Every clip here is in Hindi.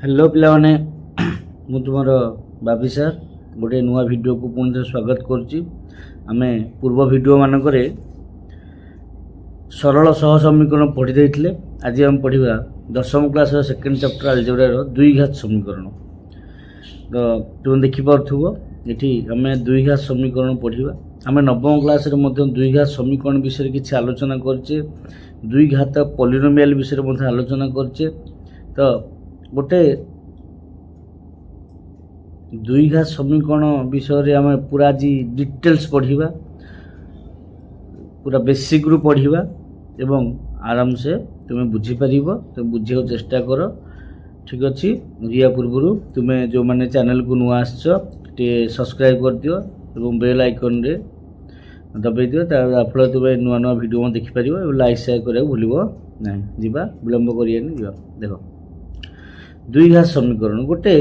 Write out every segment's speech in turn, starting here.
हेलो पिलाने मु तुम बाबी सार गोटे नुआ वीडियो को पुणी थे स्वागत करुच्ची। आमे पूर्व वीडियो मानक सरल सह समीकरण पढ़ी देइथिले। आज हम पढ़िबा 10वीं क्लास सेकेंड चैप्टर अलजेब्रा द्विघात समीकरण। तो तुम देखि पारथुबो एठी हमें द्विघात समीकरण पढ़िबा। आमे 9वीं क्लास रे मध्य द्विघात समीकरण विषय किछि आलोचना करछे, द्विघात पॉलिनोमियल विषय मध्य आलोचना करछे। तो गोटे द्विघात समीकरण विषय आम पूरा आज डिटेल्स पढ़िबा, पूरा बेसिक रु पढ़िबा एवं आराम से तुम्हें बुझी पारिबो। तो बुझे चेष्टा कर, ठीक अच्छी। या पूर्व तुम्हें जो मैंने चैनल को नुआ आसछ सब्सक्राइब कर दियो एवं बेल आइकन रे दबाई दियो। ताफल तुम्हें नुआ नुआ वीडियो देखिपार और लाइक शेयर करा भूलिबो नहीं। जीवा विलंब करियानी जीवा। देख द्विघात समीकरण गोटे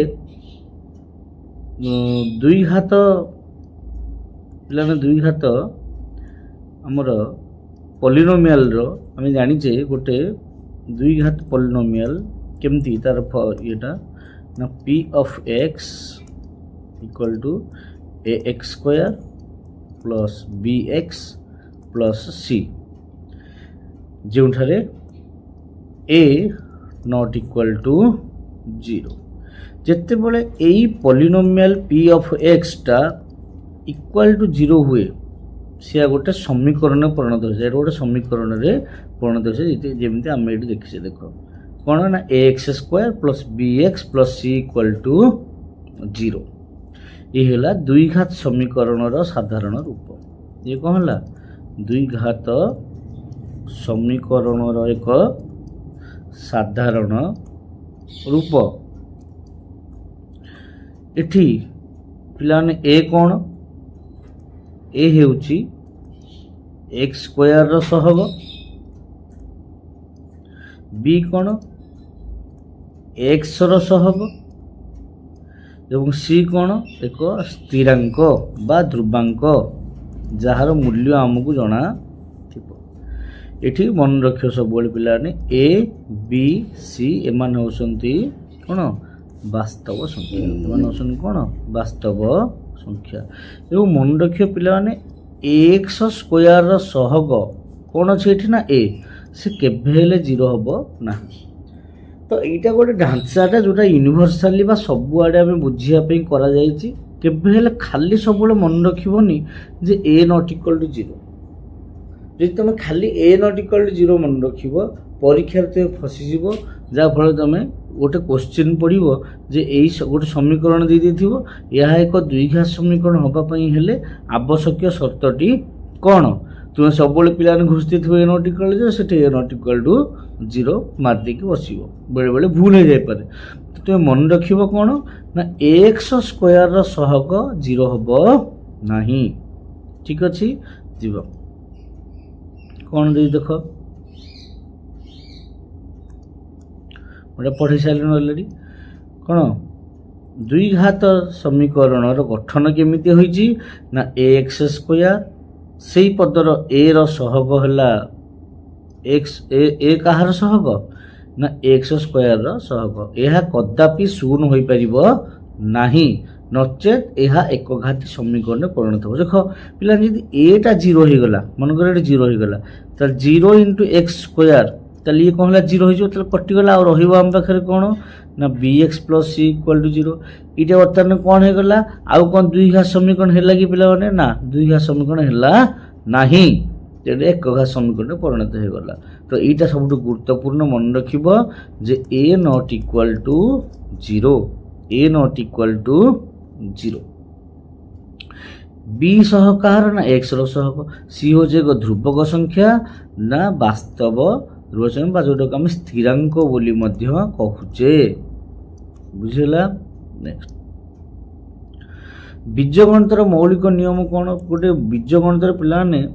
द्विघात पिलाने द्विघात आमर पॉलिनोमियल रो आम जानिचे गोटे द्विघात पॉलिनोमियल केमती तार येटा ना P of x equal to a x square plus b x plus c, जो ए नॉट इक्वल टू 0। जिते बड़े यही पॉलिनोमियल पी ऑफ एक्स टा इक्वल टू 0 हुए सी गोटे समीकरण परिणत हो गोटे समीकरण रे परिणत हो जमी आम ये देखीचे। देख कौन ना a x square plus b x plus C equal to 0। ये है द्विघात समीकरण साधारण रूप। ये कौन है द्विघात समीकरण एक साधारण रूप। एठी पिलाने ए कौन ए हेउची एक्स स्क्वायर रो सहग, बी कौन एक्स रो सहग एवं सी कौन एक स्थिरांक बा ध्रुवांक जार मूल्य आमको जना थिबो। एठी मन रखियो सब पिलाने ए बी सी एमान होसंती कौन वास्तव संख्या, एमान होसंती कौन वास्तव संख्या। एवं मन रखियो पिलाने एक्स स्क्वायर रो सहग कौन अछि एठी ना ए से केबे हेले 0 हबो ना। तो एटा गोटे ढांचाटा जोटा यूनिवर्साली बा सब आड़े आम बुझिया पे करा जायछि। केबे हेले खाली सब मन रखिबोनी जे ए नॉट इक्वल टू 0। जदि तुम खाली ए नॉट इक्वल टू 0 मन रखिबो परीक्षा रे फसीजिबो, जा फल तुम गोटे क्वेश्चन पढ़िबो जे एई गोटे समीकरण दे देथिबो यह एक द्विघात समीकरण होबा पई हेले आवश्यक शर्तटी कोन। तुम सब पिला घुषती थो ए नॉट इक्वल टू 0 सेठी ए नॉट इक्वल टू 0 मार देकी बसिबो, बेले बेले भूल हो जाय पारे। तो तुम मन रखिबो कोन ना एक्स स्क्वायर रो सहग 0 हबो नाही। ठीक अछि जीव कौन दे देख गोटे पढ़ी सारे अलरेडी कौन द्विघात समीकरण गठन केमिति होइछि ना एक्स स्क्वायर से पदर ए रो सहग हला एक्स ए कहार सहग ना एक्स स्क्वायर रो सहग। यह कदापि शून्य होई परिबो नाही नचेत यह एक घाती समीकरण परिणत हो। देख पिला यदि एटा 0 हो गला मन कर 0 हो गला तो 0 इंटू एक्स स्क्वायर ताले ये कहला 0 हो जो कटि गला और रहिबो हम पाखरे कोन ना bx plus C equal to 0। इटा वर्तमान कोन हे गला आउ कोन द्विघात समीकरण हेला कि पिला माने ना द्विघात समीकरण हेला नाही, तेरे एक घात समीकरण परिणत हो गला। तो एटा सबटु गुरुत्वपूर्ण मन रखिबो जे a not equal to 0, a not equal to 0। B सह कहार ना एक्स रो सहग, सी हो जे ध्रुवक संख्या ना वास्तव ध्रुव संख्या जोटा आम स्थिरांक बोली मध्य कहूचे। बुझेला। नेक्स्ट बीजगणितर मौलिक नियम कौन। गोटे बीजगणितर पिला ने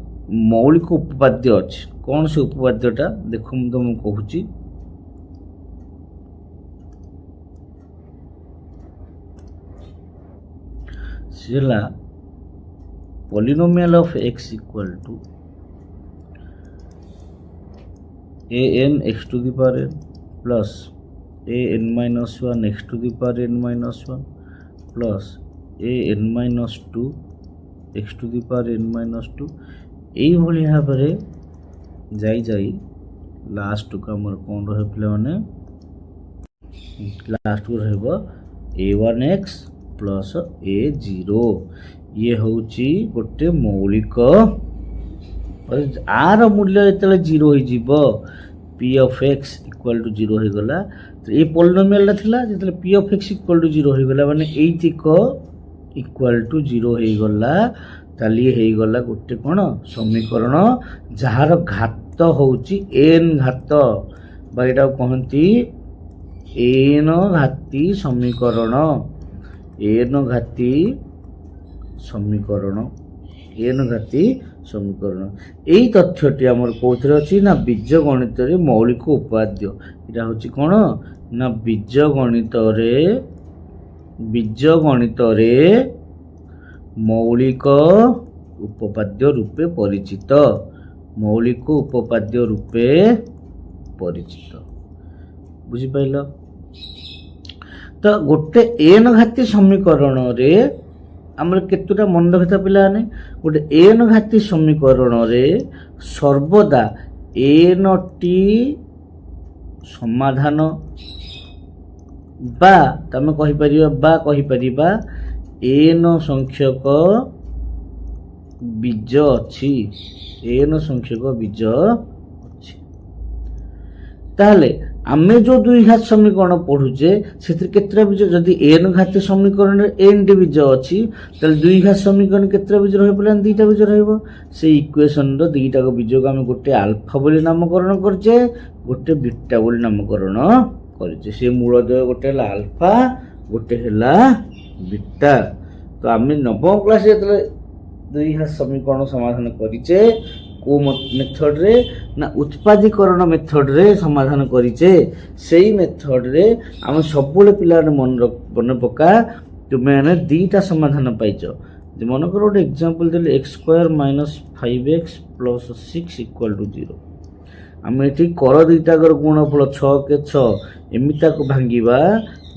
मौलिक उपपाद्य अच्छे। कौन से उपपाद्यटा देख मुझे तुम कहूची सेला polynomial of x equal to an x to the power n plus a n minus 1 x to the power n minus 1 plus a n minus 2 x to the power n minus 2 এইভাবে ভাবে যাই যাই লাস্টକୁ ଆମର କ'ଣ ରହିବ ପିଲାମାନେ ଲାଷ୍ଟକୁ ରହିବ a1x ପ୍ଲସ୍ a0 ଇଏ ହେଉଛି ଗୋଟେ ମୌଳିକ ଆର ମୂଲ୍ୟ ଯେତେବେଳେ 0 ହୋଇଯିବ p of x equal to 0 ହୋଇଗଲା ତ ଏ ପୋଲିନୋମିଆଲଟା ଥିଲା ଯେତେବେଳେ p of x equal to 0 ହୋଇଗଲା ମାନେ ଏଇତିକ equal to 0 ହୋଇଗଲା ତାହେଲେ ଇଏ ହେଇଗଲା ଗୋଟେ କ'ଣ ସମୀକରଣ ଯାହାର ଘାତ ହେଉଛି n ଘାତ ବା ଏଇଟାକୁ କହନ୍ତି n ଘାତୀ ସମୀକରଣ n ଘାତୀ ସମୀକରଣ n ଘାତୀ ସମୀକରଣ এই তথ্যটি আমার কোথায় ଅଛି না বীজগণিତରେ মৌলিক উপাদ্য এটা হচ্ছে কোন না বীজগণিତରେ মৌলিক উপপাদ্য রূপে পরিচিত মৌলিক উপপাদ্য রূপে পরিচিত বুঝিপাইল তো গোটে n ঘাতী সমীকরণরে ଆମର କେତେଟା ମନେ ରଖିଥିବା ପିଲାମାନେ ଗୋଟେ n ଘାତୀ ସମୀକରଣରେ ସର୍ବଦା nଟି ସମାଧାନ ବା ତମେ କହିପାରିବା n ସଂଖ୍ୟକ ବୀଜ ଅଛି n ସଂଖ୍ୟକ ବୀଜ ଅଛି ତାହେଲେ ଆମେ जो दुई घात समीकरण पढ़ुचे से केतरा बीज जदि n घाती समीकरण n टी बीज अच्छी ताले दुई घात समीकरण केतरा बीज रही पड़े दुईटा बीज रहिबो से इक्वेशन रो दुईटा को बीज को आम गोटे आल्फा बोली नामकरण करछे गोटे बीटा बोली नामकरण करछे से मूलद्वय गोटे हला आल्फा गोटे हला बीटा तो आम नवम क्लास जेतले दुई घात समीकरण समाधान करिचे को मेथड रे ना उत्पादीकरण मेथड रे समाधान करिचे सेही मेथड रे हम सबले पिला मन पका तुमे दीटा समाधान पाइछ जे मन कर गोटे एग्जांपल देले x square minus 5x plus 6 equal to 0 हम एठी कर दीटा कर गुणफल 6 के 6 एमिता को भांगीबा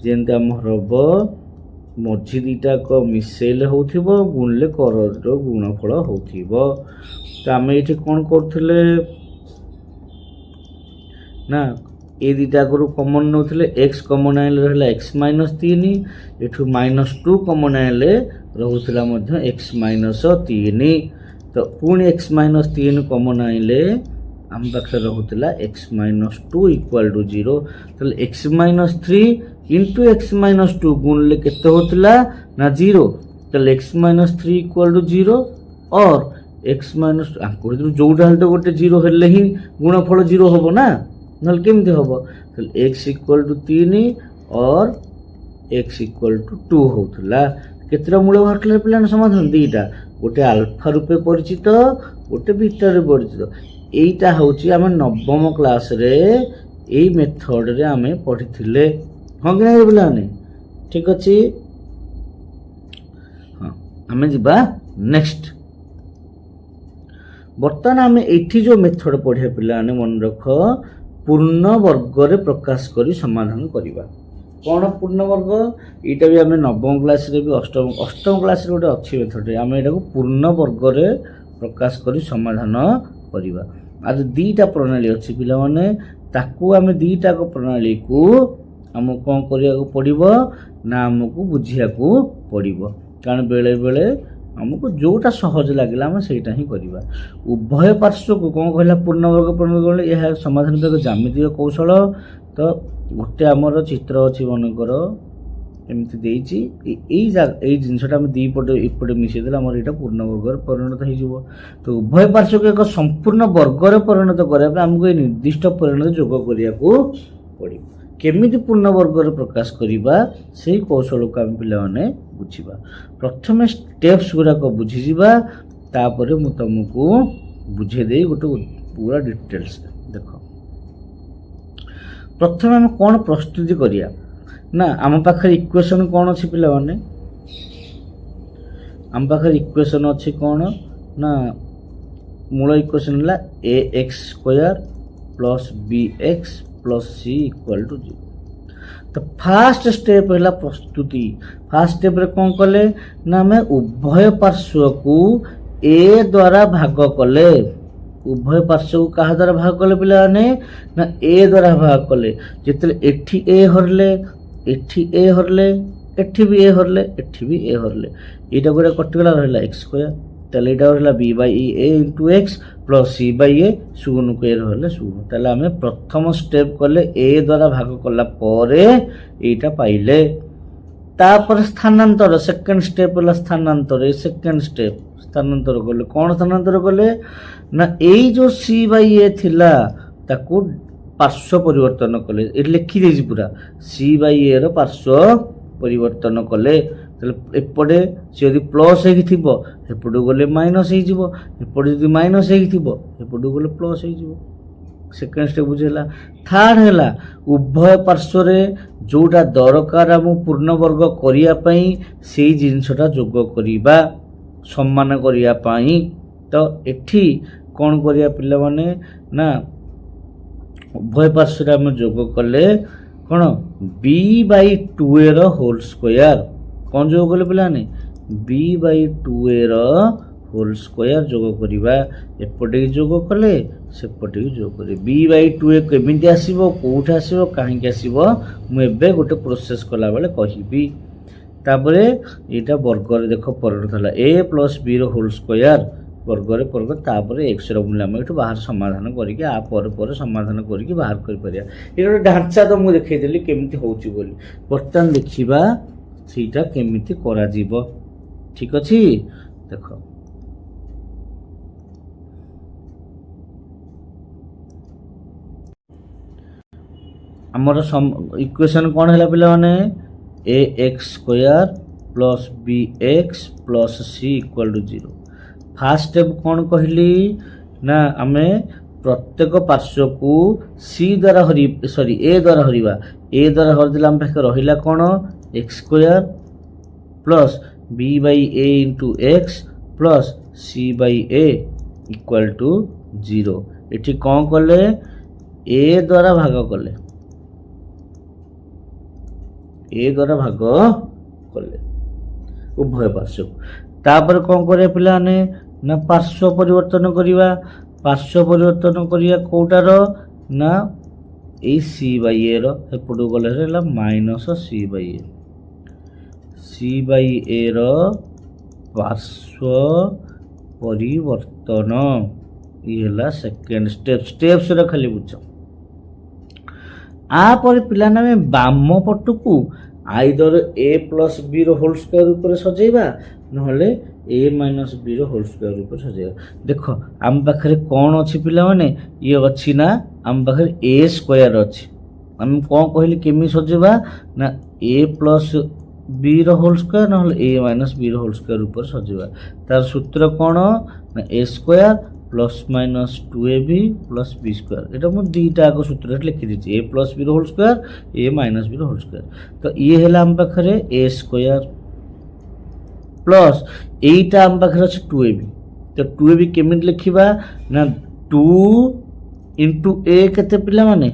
जेंते हम हरबो मझी दीटा को मिसेल होथिबो गुणले कर रो गुणफल होथिबो तो आम ये कौन करते ना ए दीटा को कमन नौले एक्स कमन आइले रहा एक्स माइनस 3 एठू -2 कमन आइले रोला एक्स माइनस 3 तो पुणी एक्स माइनस 3 कमन आइले आम पाखे रोला एक्स माइनस 2 इक्वल टू 0 तो x minus 3 into x minus 2 गुणले केते होतला ना 0 तो एक्स माइनस 3 इक्वल टू 0 और एक्स माइनस जोटा हेल्ले तो गोटे 0 हेल्ले ही गुणफल 0 होबो ना नल केमती होबो तो एक्स इक्वल टू 3 और एक्स इक्वल टू 2 होतला केतरा मूल बाहरले प्लान समाधान दीटा गोटे अल्फा रूपे परिचित गोटे बीटा रे परिचित एटा होची हम नवम क्लास रे एई मेथड रे हमें पढ़िथिले हां कि नहीं पिलाने ठीक अछि हां हमें जिबा नेक्स्ट बर्तमान आम एठी जो मेथड पढ़िया पिलाने मन रख पूर्ण वर्ग रे प्रकाश करी समाधान करिबा कौन पूर्ण वर्ग एटा भी आम नवम क्लास रे भी अष्टम क्लास रे गोटे अच्छी मेथड आम एटा को पूर्ण वर्ग रे प्रकाश करी समाधान करिबा आज दीटा प्रणाली अच्छी पिला माने ताकू आम दीटा को प्रणाली को आम कौन करिया को पड़िबो ना हमको बुझिया को पड़िबो कारण बेले बेले हमको जोटा सहज लगे आम से ही करवा उभय पार्श्व को कौन कहला पूर्णवर्ग पूर्णवर्ग यह समाधान एक ज्यामितीय कौशल तो गोटे आमर चित्र अच्छी मनकर एमती जिनसा दीपटे एपटे मिसेदे आम यहाँ पूर्णवर्ग परिणत हो तो उभय पार्श्व को एक संपूर्ण वर्ग परिणत करने आमको ये निर्दिष्ट परिणत जोग करने को पड़ो केमिति पूर्ण वर्ग प्रकाश करवा से कौशल को आम पे बुझा प्रथम स्टेप्स गुड़ाक बुझीजा तापर मु तुमको बुझेदे गोटे पूरा डिटेल्स देख प्रथम आम कौन प्रस्तुति करिया ना आम पाखे इक्वेशन कौन अच्छी पिला माने आम पाखे इक्वेशन अच्छी कौन ना मूल इक्वेशन है ax square plus bx plus c equal to 0 तो फास्ट स्टेप है प्रस्तुति। फास्ट स्टेप रे कौन कले ना आम उभय पार्श्व को ए द्वारा भाग कले। उभय पार्श्व को क्या द्वारा भाग कले पिलाने ना ए द्वारा भाग कले। जिते एठी ए हरले एठी ए हरले एठी भी ए हरले एठी भी ए हरले एटा गोटे कटिगला रहा एक्स स्क्वायर। ताले एटा रहा b by A into x plus C by a शून्य को ए रहा शून्य। ताले आम प्रथम स्टेप कले ए द्वारा भाग कला परे एटा पाइले। तापर स्थानांतर सेकंड स्टेप है स्थानांतर। सेकंड स्टेप स्थानांतर कले कौन स्थानांतर कले ना एई जो सी बाई ए थिला ताकू पार्श्व परिवर्तन कले। ये लिखी देछि पूरा सी बाई ए रो पार्श्व परिवर्तन कले। एपटे सी यदि प्लस होपटू गले माइनस होपटे जब माइनस होपटू गले प्लस हो। सेकेंड स्टेप बुझेला। थर्ड है उभय पार्श्व रे जोटा दरकार आम पूर्ण वर्ग करने से जिनसटा जोग करवा सम्मान करने। तो एठी कौन करिया पिला माने ना उभय पार्श्व रे आम जोग कले कौन B by two A whole square. कौन जोग कले पिलाने B by two A whole square जोग करवा। एपटे जोग कले सेपटे जोग करे। बी बाई टू ए केमिति आसीबो कोउठ आसीबो काहेकि आसीबो मु एबे गोटे प्रोसेस कला बेले कहिबी। तापरे एटा वर्ग रे देखो परिणत होला ए प्लस बी रो होल स्क्वायर वर्ग रे वर्ग तापरे एक्स रो मूल्य हम एठु बाहर समाधान करिके आ पर समाधान करिके बाहर कर परिया। ए गोटे ढांचा तो मु देखै देली केमिति होउची बोली। बर्तन देखिबा सीटा केमिति करा जीवो। ठीक अछि देखो आमर इक्वेशन कौन है पिला माने a x square plus b x plus C equal to 0। First step कौन कहली ना आमे प्रत्येक पार्श्व को सी द्वारा हरि सॉरी ए द्वारा हरिबा। ए द्वारा हरदिले आम पाखे रहिला कौन x square plus B by A into x plus C by A equal to 0। एठी कौन कले ए द्वारा भाग कले ए द्वारा भाग कले उभय पार्श्व। तापर कौन करे पिला ने ना पार्श्व परिवर्तन करिवा। पार्श्व परिवर्तन करिया कोटार ना ए सी बाई ए रो एपटू गले रहला minus c by a. C by a रो पार्श्व परिवर्तन ये हला सेकेंड स्टेप। स्टेप्स रे खाली बुझ। आ पर पिला नामे बाम पटकू आइदर ए प्लस बी रो होल स्क्वायर ऊपर सजेबा नहले ए माइनस बी रो होल स्क्वायर ऊपर सजेबा। देखो आम पाखरे कौन अच्छी पिला माने ये अच्छी ना आम पाखरे ए स्क्वायर अच्छी। आम कौन कहली केमी सजेबा ना ए प्लस बी रो होल स्क्वायर नहले ए माइनस बी रो होल स्क्वायर ऊपर सजेबा। तार सूत्र कौन ना a square plus minus 2ab plus B square. एटा मु दीटा को सूत्र लिखि दीची ए प्लस बी रो whole square a minus b रो होल स्क्वायर। तो ये है आम पाखरे ए स्क्वायर प्लस एटा आम पाखरे अछि 2ab। तो 2ab केमिति लिखिबा ना 2 इंटू ए केते पिला माने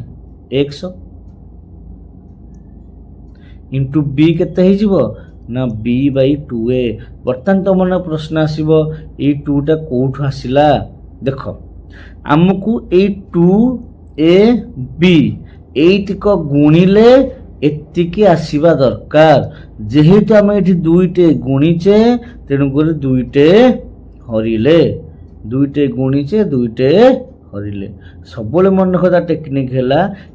x इंटू बी केते हे जिवो ना b बाई 2a। बर्तन तो मन प्रश्न आसीबो ए 2 टा कोठु आसिला। देखो आमको ए 2ab एटिक गुणिले एतिकी आसीबा दरकार। जेहेतु आम ये दुईटे गुणीचे तेणुकर दुईटे हरिले दुईटे गुणीचे दुईटे हरिले। सब मन रखा टेक्निक है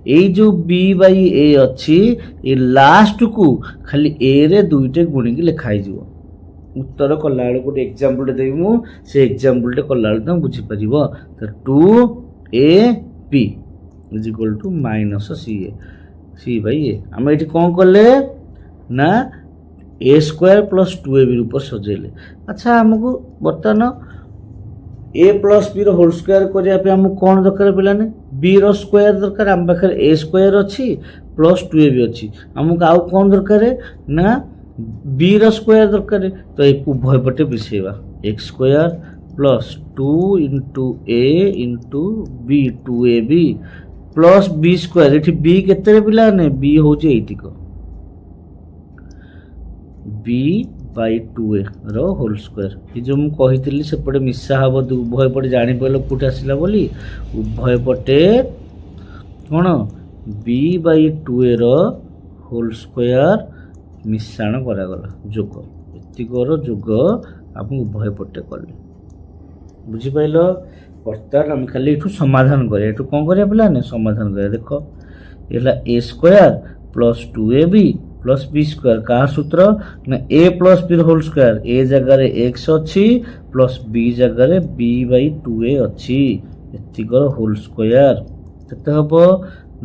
ये जो बी बाई ए अच्छी ये लास्ट को खाली ए रे दुईटे गुणिकी लिखाई जीवो। उत्तर कला बेले गोटे एग्जांपल देवी मुझे एग्जांपल कला बेले तुम बुझीपर। तो 2ab is equal to minus c by a. आम ये कौन कले ना ए स्क्वायर प्लस 2ab रूप सजेले। अच्छा आमको बर्तमान ए प्लस बी रो होल स्क्वायर करने आमको कौन दरकार पिलाने बी रो स्क्वायर दरकार। आम पाखे ए स्क्वायर अच्छी प्लस 2ab अच्छी आमको आउ कौन दरकार ना बी रो स्क्वायर दरकार। तो ये उभय पटे मिसेवा x square plus 2 into a into b 2ab plus B square एठी बी केते पिला ने बी होची एटिक बी बाई 2a रो होल स्क्वायर ये जो मु कहितली सेपटे मिसा हबो उभय पटे जानि पइलो कोठी आसिला बोली उभय पटे कोन बी बाई 2a रो होल स्क्वायर मिश्रण करा गला जोग एतिकर जोग आप उभय पटे कले बुझी पाइलो बर्तमान आम खाली एठू समाधान करिया एठू कोन करिया पिलाने समाधान करिया देखो एला a square plus 2ab plus B square का सूत्र ना a plus B whole square a जगह रे x अछि प्लस b जगह रे b बाई 2a अछि एतिकर होल स्क्वायर केते हबो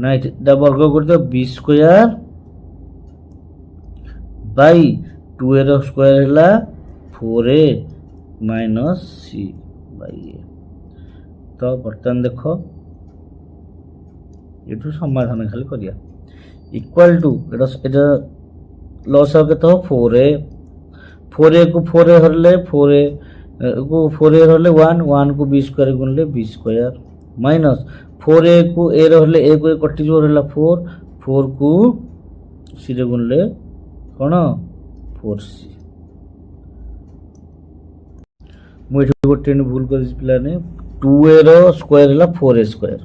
ना एटा वर्ग कर दो b स्क्वायर बाई 2a रो स्क्वायर हला 4a minus c by a तो बर्तमान देखो एठू समाधान खाली करिया इक्वल टू एटा लॉस हो केतो 4a को 4a हरले 4a को 4a हरले 1 को b स्क्वायर गुणले b स्क्वायर माइनस 4a को a रहले a को कटि जो रहला 4 को c रे गुणले कोन 4c मु एठू गोटे भूल कर पिला ने 2a रो स्क्वायर हला 4a स्क्वायर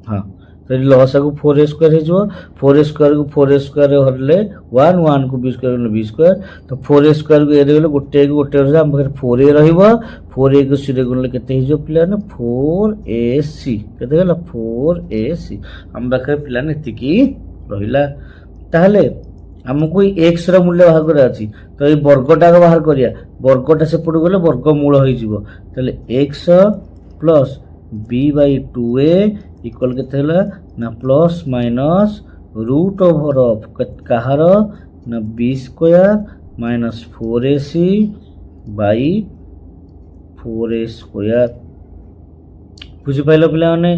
हां तो लॉस को 4a स्क्वायर हे जो 4a स्क्वायर को 4a स्क्वायर हरले 1 को b स्क्वायर गुणले b स्क्वायर तो 4a स्क्वायर को ए रे गोटे रे हम 4a रहइबो 4a को c रे गुणले केते हे जो पिला ने 4ac केते हला 4ac हम बखरे पिला ने एतिकी रहिला ताहले हमको x रो मूल्य बाहर करे अछि तो ए वर्गटा को बाहर करिया वर्गटा से पड़ गेले वर्ग मूल होई जिवो ताले x plus b by 2a equal केते हला ना plus minus root over of कहार ना b square minus 4ac by 4a square बुझि पाइलो पिला माने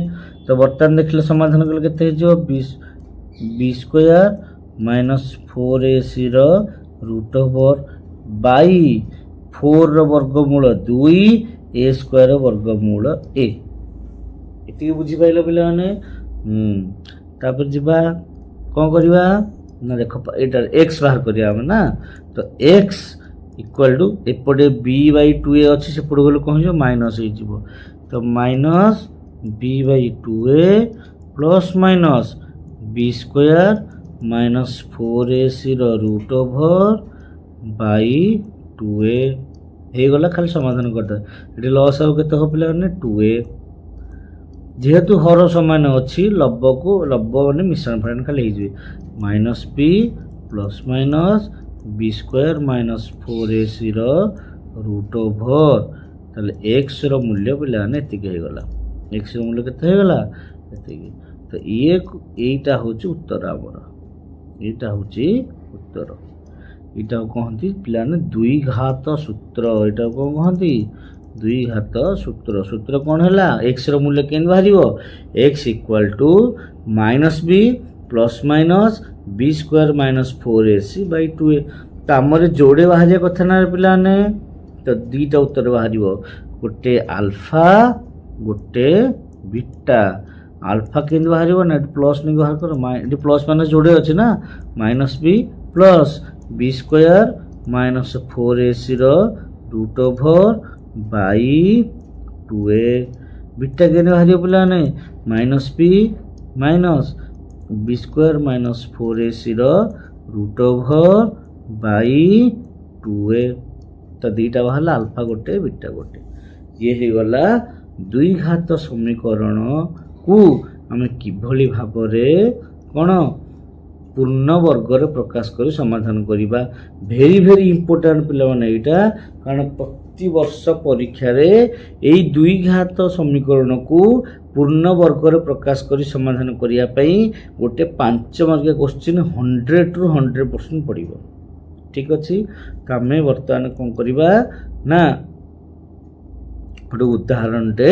तो बर्तमान देखले समाधान कल केते जो b स्क्वायर माइनस 4ac रो रूट ओवर बाई 4 रो वर्गमूल 2 a स्क्वायर वर्गमूल a एति बुझी पाइलो पिला माने तापर जिबा कोन करबा ना देखो एटा x बाहर करिया हम ना तो x इक्वल टू एपटे b बाई 2a अछि से पड़ गेलो कोन जो माइनस हे जिवो तो minus b by 2a plus minus b square minus 4ac रो रूट ओवर बाई 2a हे गला खाली समाधान करता एटी लॉस हो केते हो पिला ने 2a जेहेतु हर समान अछि लब्ब माने मिश्रण फलन खाली हे जे minus b plus minus b square minus 4ac रो रूट ओवर ताले x रो मूल्य पिला ने एति हे गला x रो मूल्य केते हे गला एति तो ये एटा होची उत्तर हमर एटा होची उत्तर एटा कहंती पिला ने द्विघात सूत्र एटा को कहंती द्विघात सूत्र सूत्र कोन हला x रो मूल्य केन बाहरिबो x equal to minus b plus minus b square minus 4ac by 2a त हमरे जोड़े बाहरिया कथा ना पिला ने तो दीटा उत्तर बाहरिबो गोटे अल्फा गोटे बीटा अल्फा केन बाहरिबो ना प्लस नि बाहर करो एटी प्लस माइनस जोड़े अछि ना minus b plus b square minus 4ac रो रूट ओवर बाई 2a बीटा केन बाहरिबो पिला ने minus b minus b square minus 4ac रो रूट ओवर बाई 2a तो दीटा बाहरला अल्फा गोटे बीटा गोटे ये हे गला द्विघात समीकरण को आम किभली भाबरे कोन पूर्ण वर्ग रे प्रकाश करी समाधान करिबा वेरी वेरी इंपोर्टेंट पिला माने एटा कारण प्रति वर्ष परीक्षा रे एई द्विघात समीकरण को पूर्ण वर्ग रे प्रकाश करी समाधान करिया पई गोटे 5 मार्किया क्वेश्चन 100 टू 100% पड़िबो ठीक अछि त हमें वर्तमान कोन करिबा ना गोटे उदाहरण टे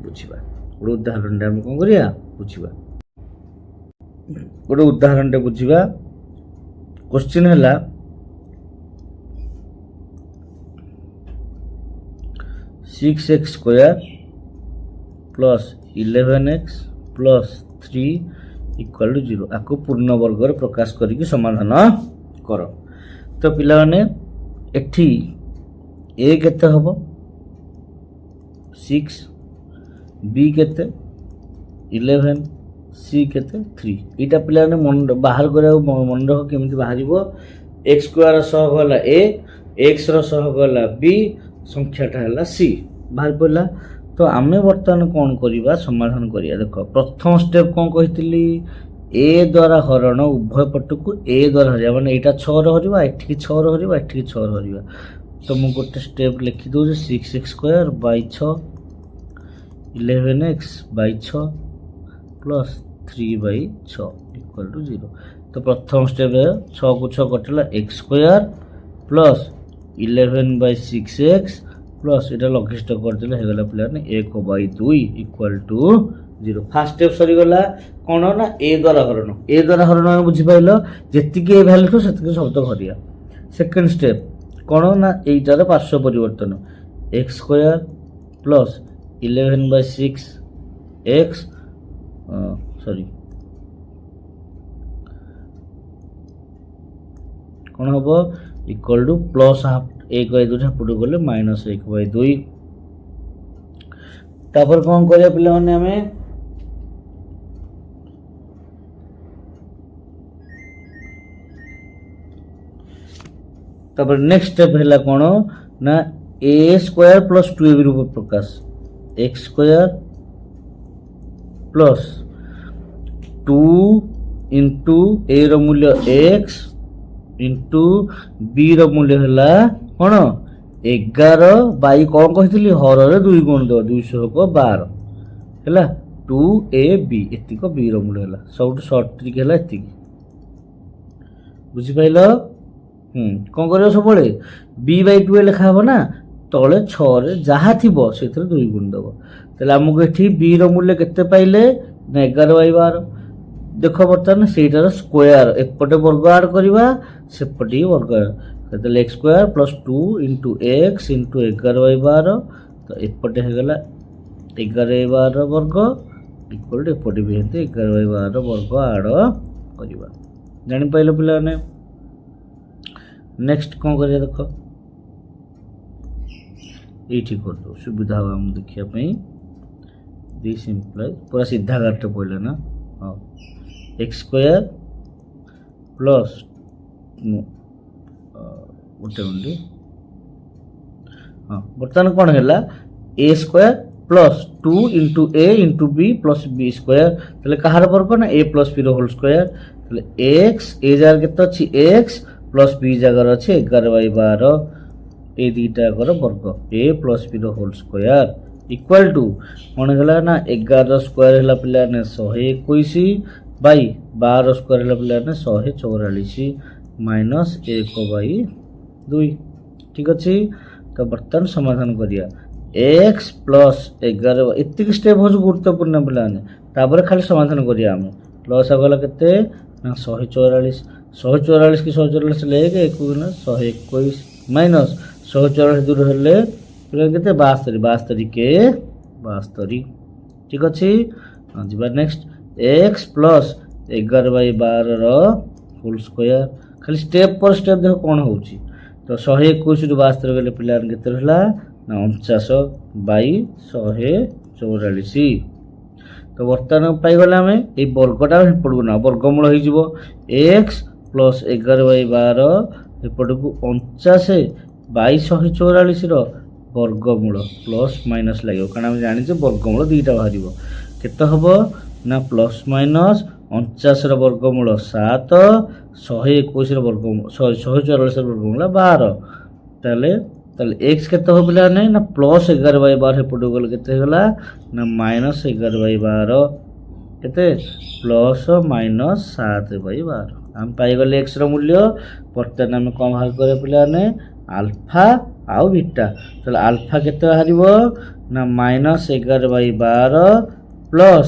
बुझिबा गोटे उदाहरण टे हम कोन करिया बुझिबा गोटे उदाहरण टे बुझिबा क्वेश्चन हला 6x square plus 11x plus 3 equal to 0 आपको पूर्ण वर्ग प्रकाश करके समाधान कर। तो पिलाने एठी ए केते हबो 6 बी केते 11 सी केते 3 इटा पिलाने मन बाहर करा मन रख केमिति बाहरिबो x स्क्वायर सह गला a x रो सह गला b संख्याटा हला c बाहर पड़ला। तो आमे वर्तमान कौन करिबा समाधान करिया। देखो प्रथम स्टेप कौन कहितली ए द्वारा हरण उभय पट को ए द्वारा हरिया माने एटा 6 रो हरिबा एठी 6 रो हरिबा एठी 6 रो हरिबा। तो मु गोटे स्टेप लिखि दउ जे 6x square by 6 11x by 6 plus 3 by 6 equal to 0। तो प्रथम स्टेप 6 को 6 कटला x square plus 11 by 6x plus एटा लघिष्ठ कर देले हे गला प्लान 1 by 2 equal to 0। First step सरी गला कोन ना a द्वारा हरण बुझी पाइलो जेति के वैल्यू तो सेति शब्द भरिया। सेकंड स्टेप कोन ना एटार पार्श्व परिवर्तन x square plus 11 by 6x sorry कौन हम equal to plus half 1 by 2 हापुट गले माइनस 1 बाय 2। तापर कौन करिया पिला माने हमें तापर नेक्स्ट स्टेप हैला कौन ना a स्क्वायर प्लस 2ab रूप प्रकाश x square plus 2 into a रो मूल्य x इंटू b रो मूल्य हला कौन 11 बाई कौन कहितली हर रे 2 गुण दो 200 को 12 हला 2ab एतिको b रो मूल्य हला सबटु शॉर्ट ट्रिक हला एतिकी बुझी पाइलो। कौन करियो सब बळे b बाय 2 लिखा हबो ना तळे 6 रे जहा थिबो सेथरे 2 गुण दबो। तले हमको एठी b रो मूल्य केते पाइले ना 11 बाय 12। देखो बर्तमान सेटार स्क्वायर एपटे वर्ग ऐड करबा सेपटे वर्ग तले x square plus 2 into x into 11 by 12 तो एपटे हे गला 11 बाय 12 वर्ग इक्वल टू एपटे भी हेते 11 बाय 12 वर्ग ऐड करबा। जानि पाइलो पिला ने नेक्स्ट कोन करिया देखो एठी कर दो सुविधा हो हम देखिया पई दिस इंप्लाइज पूरा सीधा काट पड़े ना हाँ एक्स स्क्वायर प्लस गोटे मिनट हाँ बर्तमान कौन है a square plus 2 into a into b plus B square ताले कहार वर्ग ना a plus B whole square ताले एक्स ए जगह केते अछि एक्स प्लस बी जगह अछि 11 बाय 12 ए दीटा कर वर्ग a plus B whole square equal to कौन है ना 11 स्क्वायर है पिला ने 121 बाई 12 स्क्वायर है पिला ने 144 माइनस 1 बाई 2 ठीक अच्छे। तो बर्तमान समाधान करिया x प्लस 11 इतनी स्टेप हो गुरुत्वपूर्ण पिलाने तापर खाली समाधान करिया हमें प्लस आगला केते ना 144 की 144 लेके 121 माइनस 144 दूर हेले केते 72 के 72 ठीक अच्छे। जी next x plus 11 by 12 row whole square खाली स्टेप पर स्टेप देखो कौन होउची तो 121 रु 72 गले पिलान केते रहला ना 49 बाई 144। तो बर्तमान पाई गला हमें ए वर्गटा पड़ू ना वर्गमूल हो जीवो x प्लस 11 बाय 12 एपट को 49 बाई 144 रो वर्गमूल प्लस माइनस लगे कारण हम जानी वर्गमूल दुईटा बाहर केते हबो ना प्लस माइनस 49 रो वर्गमूल 7 121 रो वर्गमूल 144 रो वर्गमूल 12 ताले x केते हो बिला नै ना प्लस 11 बाय 12 एपट गल केते गला ना माइनस 11 बाय 12 केते प्लस माइनस 7 बाय 12 हम पाई गले x रो मूल्य बर्तमान हम कोन बाहर करे पिला नै अल्फा आउ बीटा तो अल्फा केते बाहरिबो ना माइनस 11 बाय 12 प्लस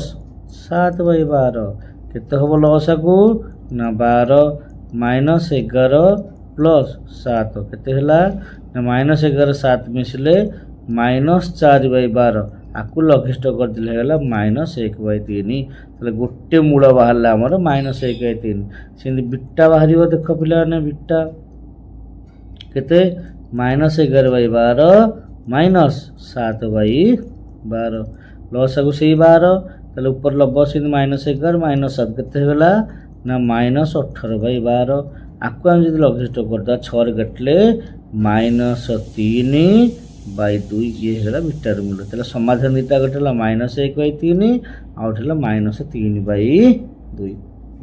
7 बाय 12 केते हबो लसा को ना 12 माइनस 11 प्लस 7 केते हला ना माइनस 11 7 मिसले माइनस 4 बाय 12 आपको लघिष्ठ करदेले होगा -1/3 ताले गोटे मूल बाहर आमर -1/3 सेमती बीटा बाहर देख पिला बीटा केते -11/12 -7/12 लसागु से 12 ताले ऊपर लब से -11 -7 केते होगा ना -18/12 आपको हम जब लघिष्ठ करदा 6 कटले -3/2 ये है बीटार मूल्य ताले समाधान दुटा गोटे -1/3 आउट है -3/2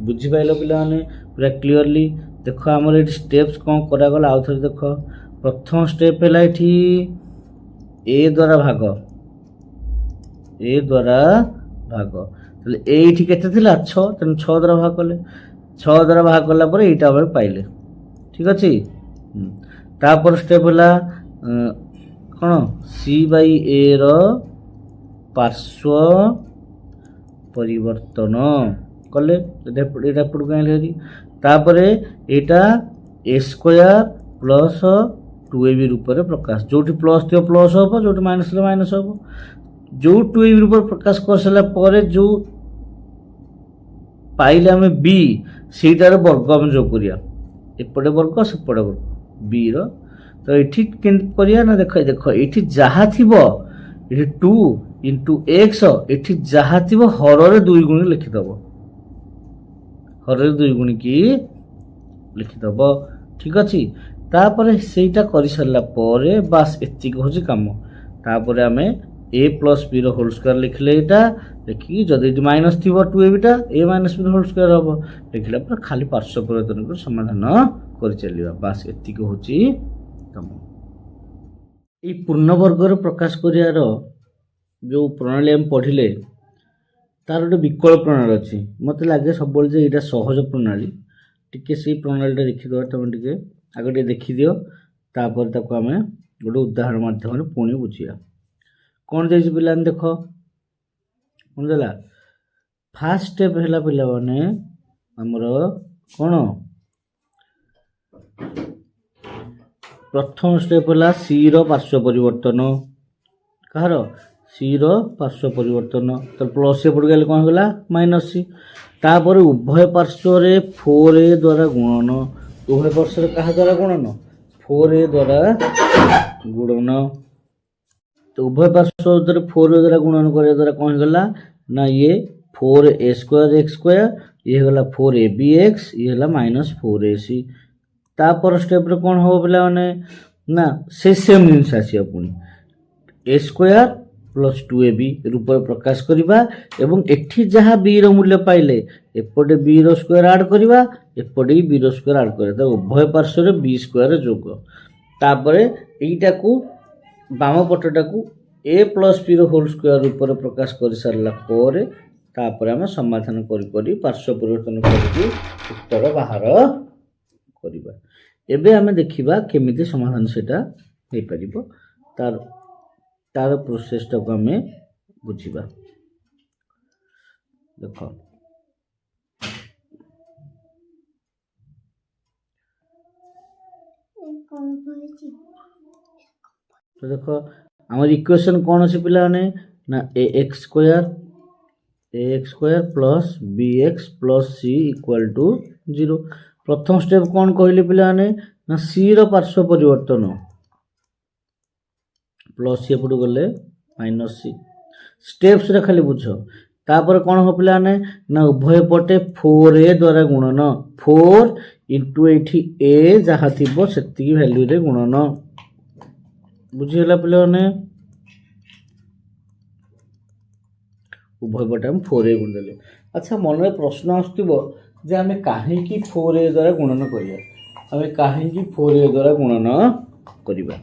बुझी पाइल पिला पूरा क्लीयरली देख आमर ये स्टेप्स कौन करागला आउ थे देख प्रथम स्टेप है ये ए द्वारा भाग ये केते 6 तेणु 6 द्वारा भाग कले 6 द्वारा भाग कला यहाँ पाइले ठीक अच्छे तापर स्टेप है कौन C/A पार्श्व परिवर्तन कले तापर यहाँ A² प्लस 2AB रूप में प्रकाश जो प्लस थी प्लस हम जो माइनस थी माइनस हम जो 2AB रूप में प्रकाश कर सारा जो पाइले आम बी सेटार वर्ग आम जो करिया एपटे वर्ग सेपटे वर्ग बी रो तो ये करिया ना देख देख ये जहाँ थी ये 2 × x ये जहाँ थी हर 2 गुणी लिखिदब हर 2 गुणी की लिखिदब ठीक अच्छे तापर सेटा कर सारा बास एतिक हूँ कम तापर आम a + b होल स्क्वायर लिखले यहाँ लिखिकी जदि माइनस थी 2ab टा a - b होल स्क्वायर हम लिखला पूरा खाली पार्श्व परिवर्तन कर समाधान कर चलिए बास एतिक हूँ कम ये पूर्णवर्गर प्रकाश करार जो प्रणाली आम पढ़ले तार गोटे विकल्प प्रणाली अच्छी मत लगे सब यहाँ सहज प्रणाली टी से प्रणाली देखीद तुम टे आगे टे देखीदि तापर ताको आम गोटे उदाहरण माध्यम पुणी बुझिया कौन जाइए पिला देख कौन देला फास्ट स्टेप है पिला माने आमर कौन प्रथम स्टेप है सी पार्श्व परिवर्तन कहार सी पार्श्व परिवर्तन तो प्लस एपट गले कौन होगा -c तापर उभय पार्श्व 4a द्वारा गुणन उभय पार्श्व क्या द्वारा गुणन 4a द्वारा गुणन तो उभय पार्श्व 4 द्वारा गुणन करने द्वारा कौन होगा ना ये 4a² x² ये होगा 4abx ये है -4ac तापर स्टेप कौन हम पिला ना से सेम जिनस आसिया पुणी a² + 2ab रूप प्रकाश करवा एवं एठी जहाँ b रो मूल्य पाइले एपटे b रो स्क्वायर ऐड करवा एपटे b रो स्क्वायर ऐड करवा तो उभय पार्श्व b² जोग तापर एटा को बाम पटटा को a + b होल स्क्वायर रूप प्रकाश कर सारा तापर आम समाधान करी पार्श्व परिवर्तन करके उत्तर बाहर करवा एबे आमे देखिबा केमिति समाधान सेटा हे परिबो तार प्रोसेस टा को आमे बुझिबा देखो तो देखो हमारी इक्वेशन कौन अच्छे पिला ने ना ax² plus bx plus c = 0 प्रथम स्टेप कौन कहले पिला ने ना c रो पार्श्व परिवर्तन प्लस c एपटू गले -c स्टेप्स रे खाली बुझ तापर कौन हो पिला ने ना उभय पटे 4a द्वारा गुणन 4 * एठी a जहाँ थिबो सेतिकी वैल्यू रे गुणन बुझिला पिला ने उभय पटे हम 4a गुण देले अच्छा मन में प्रश्न आसथिबो जे आमे काहे की 4a द्वारा गुणन करिया आमे काहे की 4a द्वारा गुणन करिबा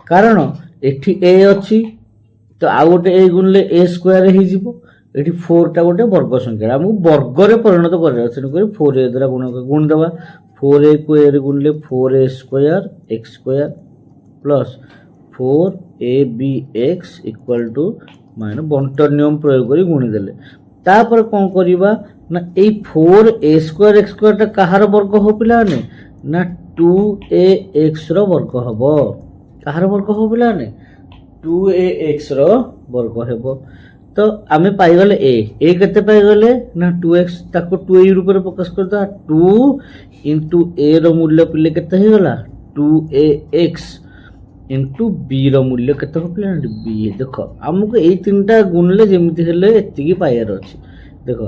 कारण एठी a अछि तो आ गोटे a गुणले a² हे जिवो एठी 4 टा गोटे वर्ग संख्या हम वर्ग रे परिणत करिया सेनु करी 4a द्वारा गुण देबा 4a को a रे गुणले 4a² x² प्लस 4abx = बंटन नियम प्रयोग करी गुणी देले तापर कौन करिबा ना ए 4a² x² टा कहार वर्ग हो पिला ने ना 2ax रो वर्ग हबो कहार वर्ग हो पिला ने 2ax ର ବର୍ଗ ହେବ। ତ ଆମେ ପାଇଗଲେ a କେତେ ପାଇଗଲେ ନା 2x, ତାକୁ 2a ରୂପରେ ପ୍ରକାଶ କରିଦେବା। 2 into a ର ମୂଲ୍ୟ ପିଲେ କେତେ ହେଇଗଲା 2ax into b ର ମୂଲ୍ୟ କେତେ ପିଲେ b। ଦେଖ ଆମକୁ ଏଇ ତିନିଟା ଗୁଣିଲେ ଯେମିତି ହେଲେ ଏତିକି ପାଇବାର ଅଛି। ଦେଖ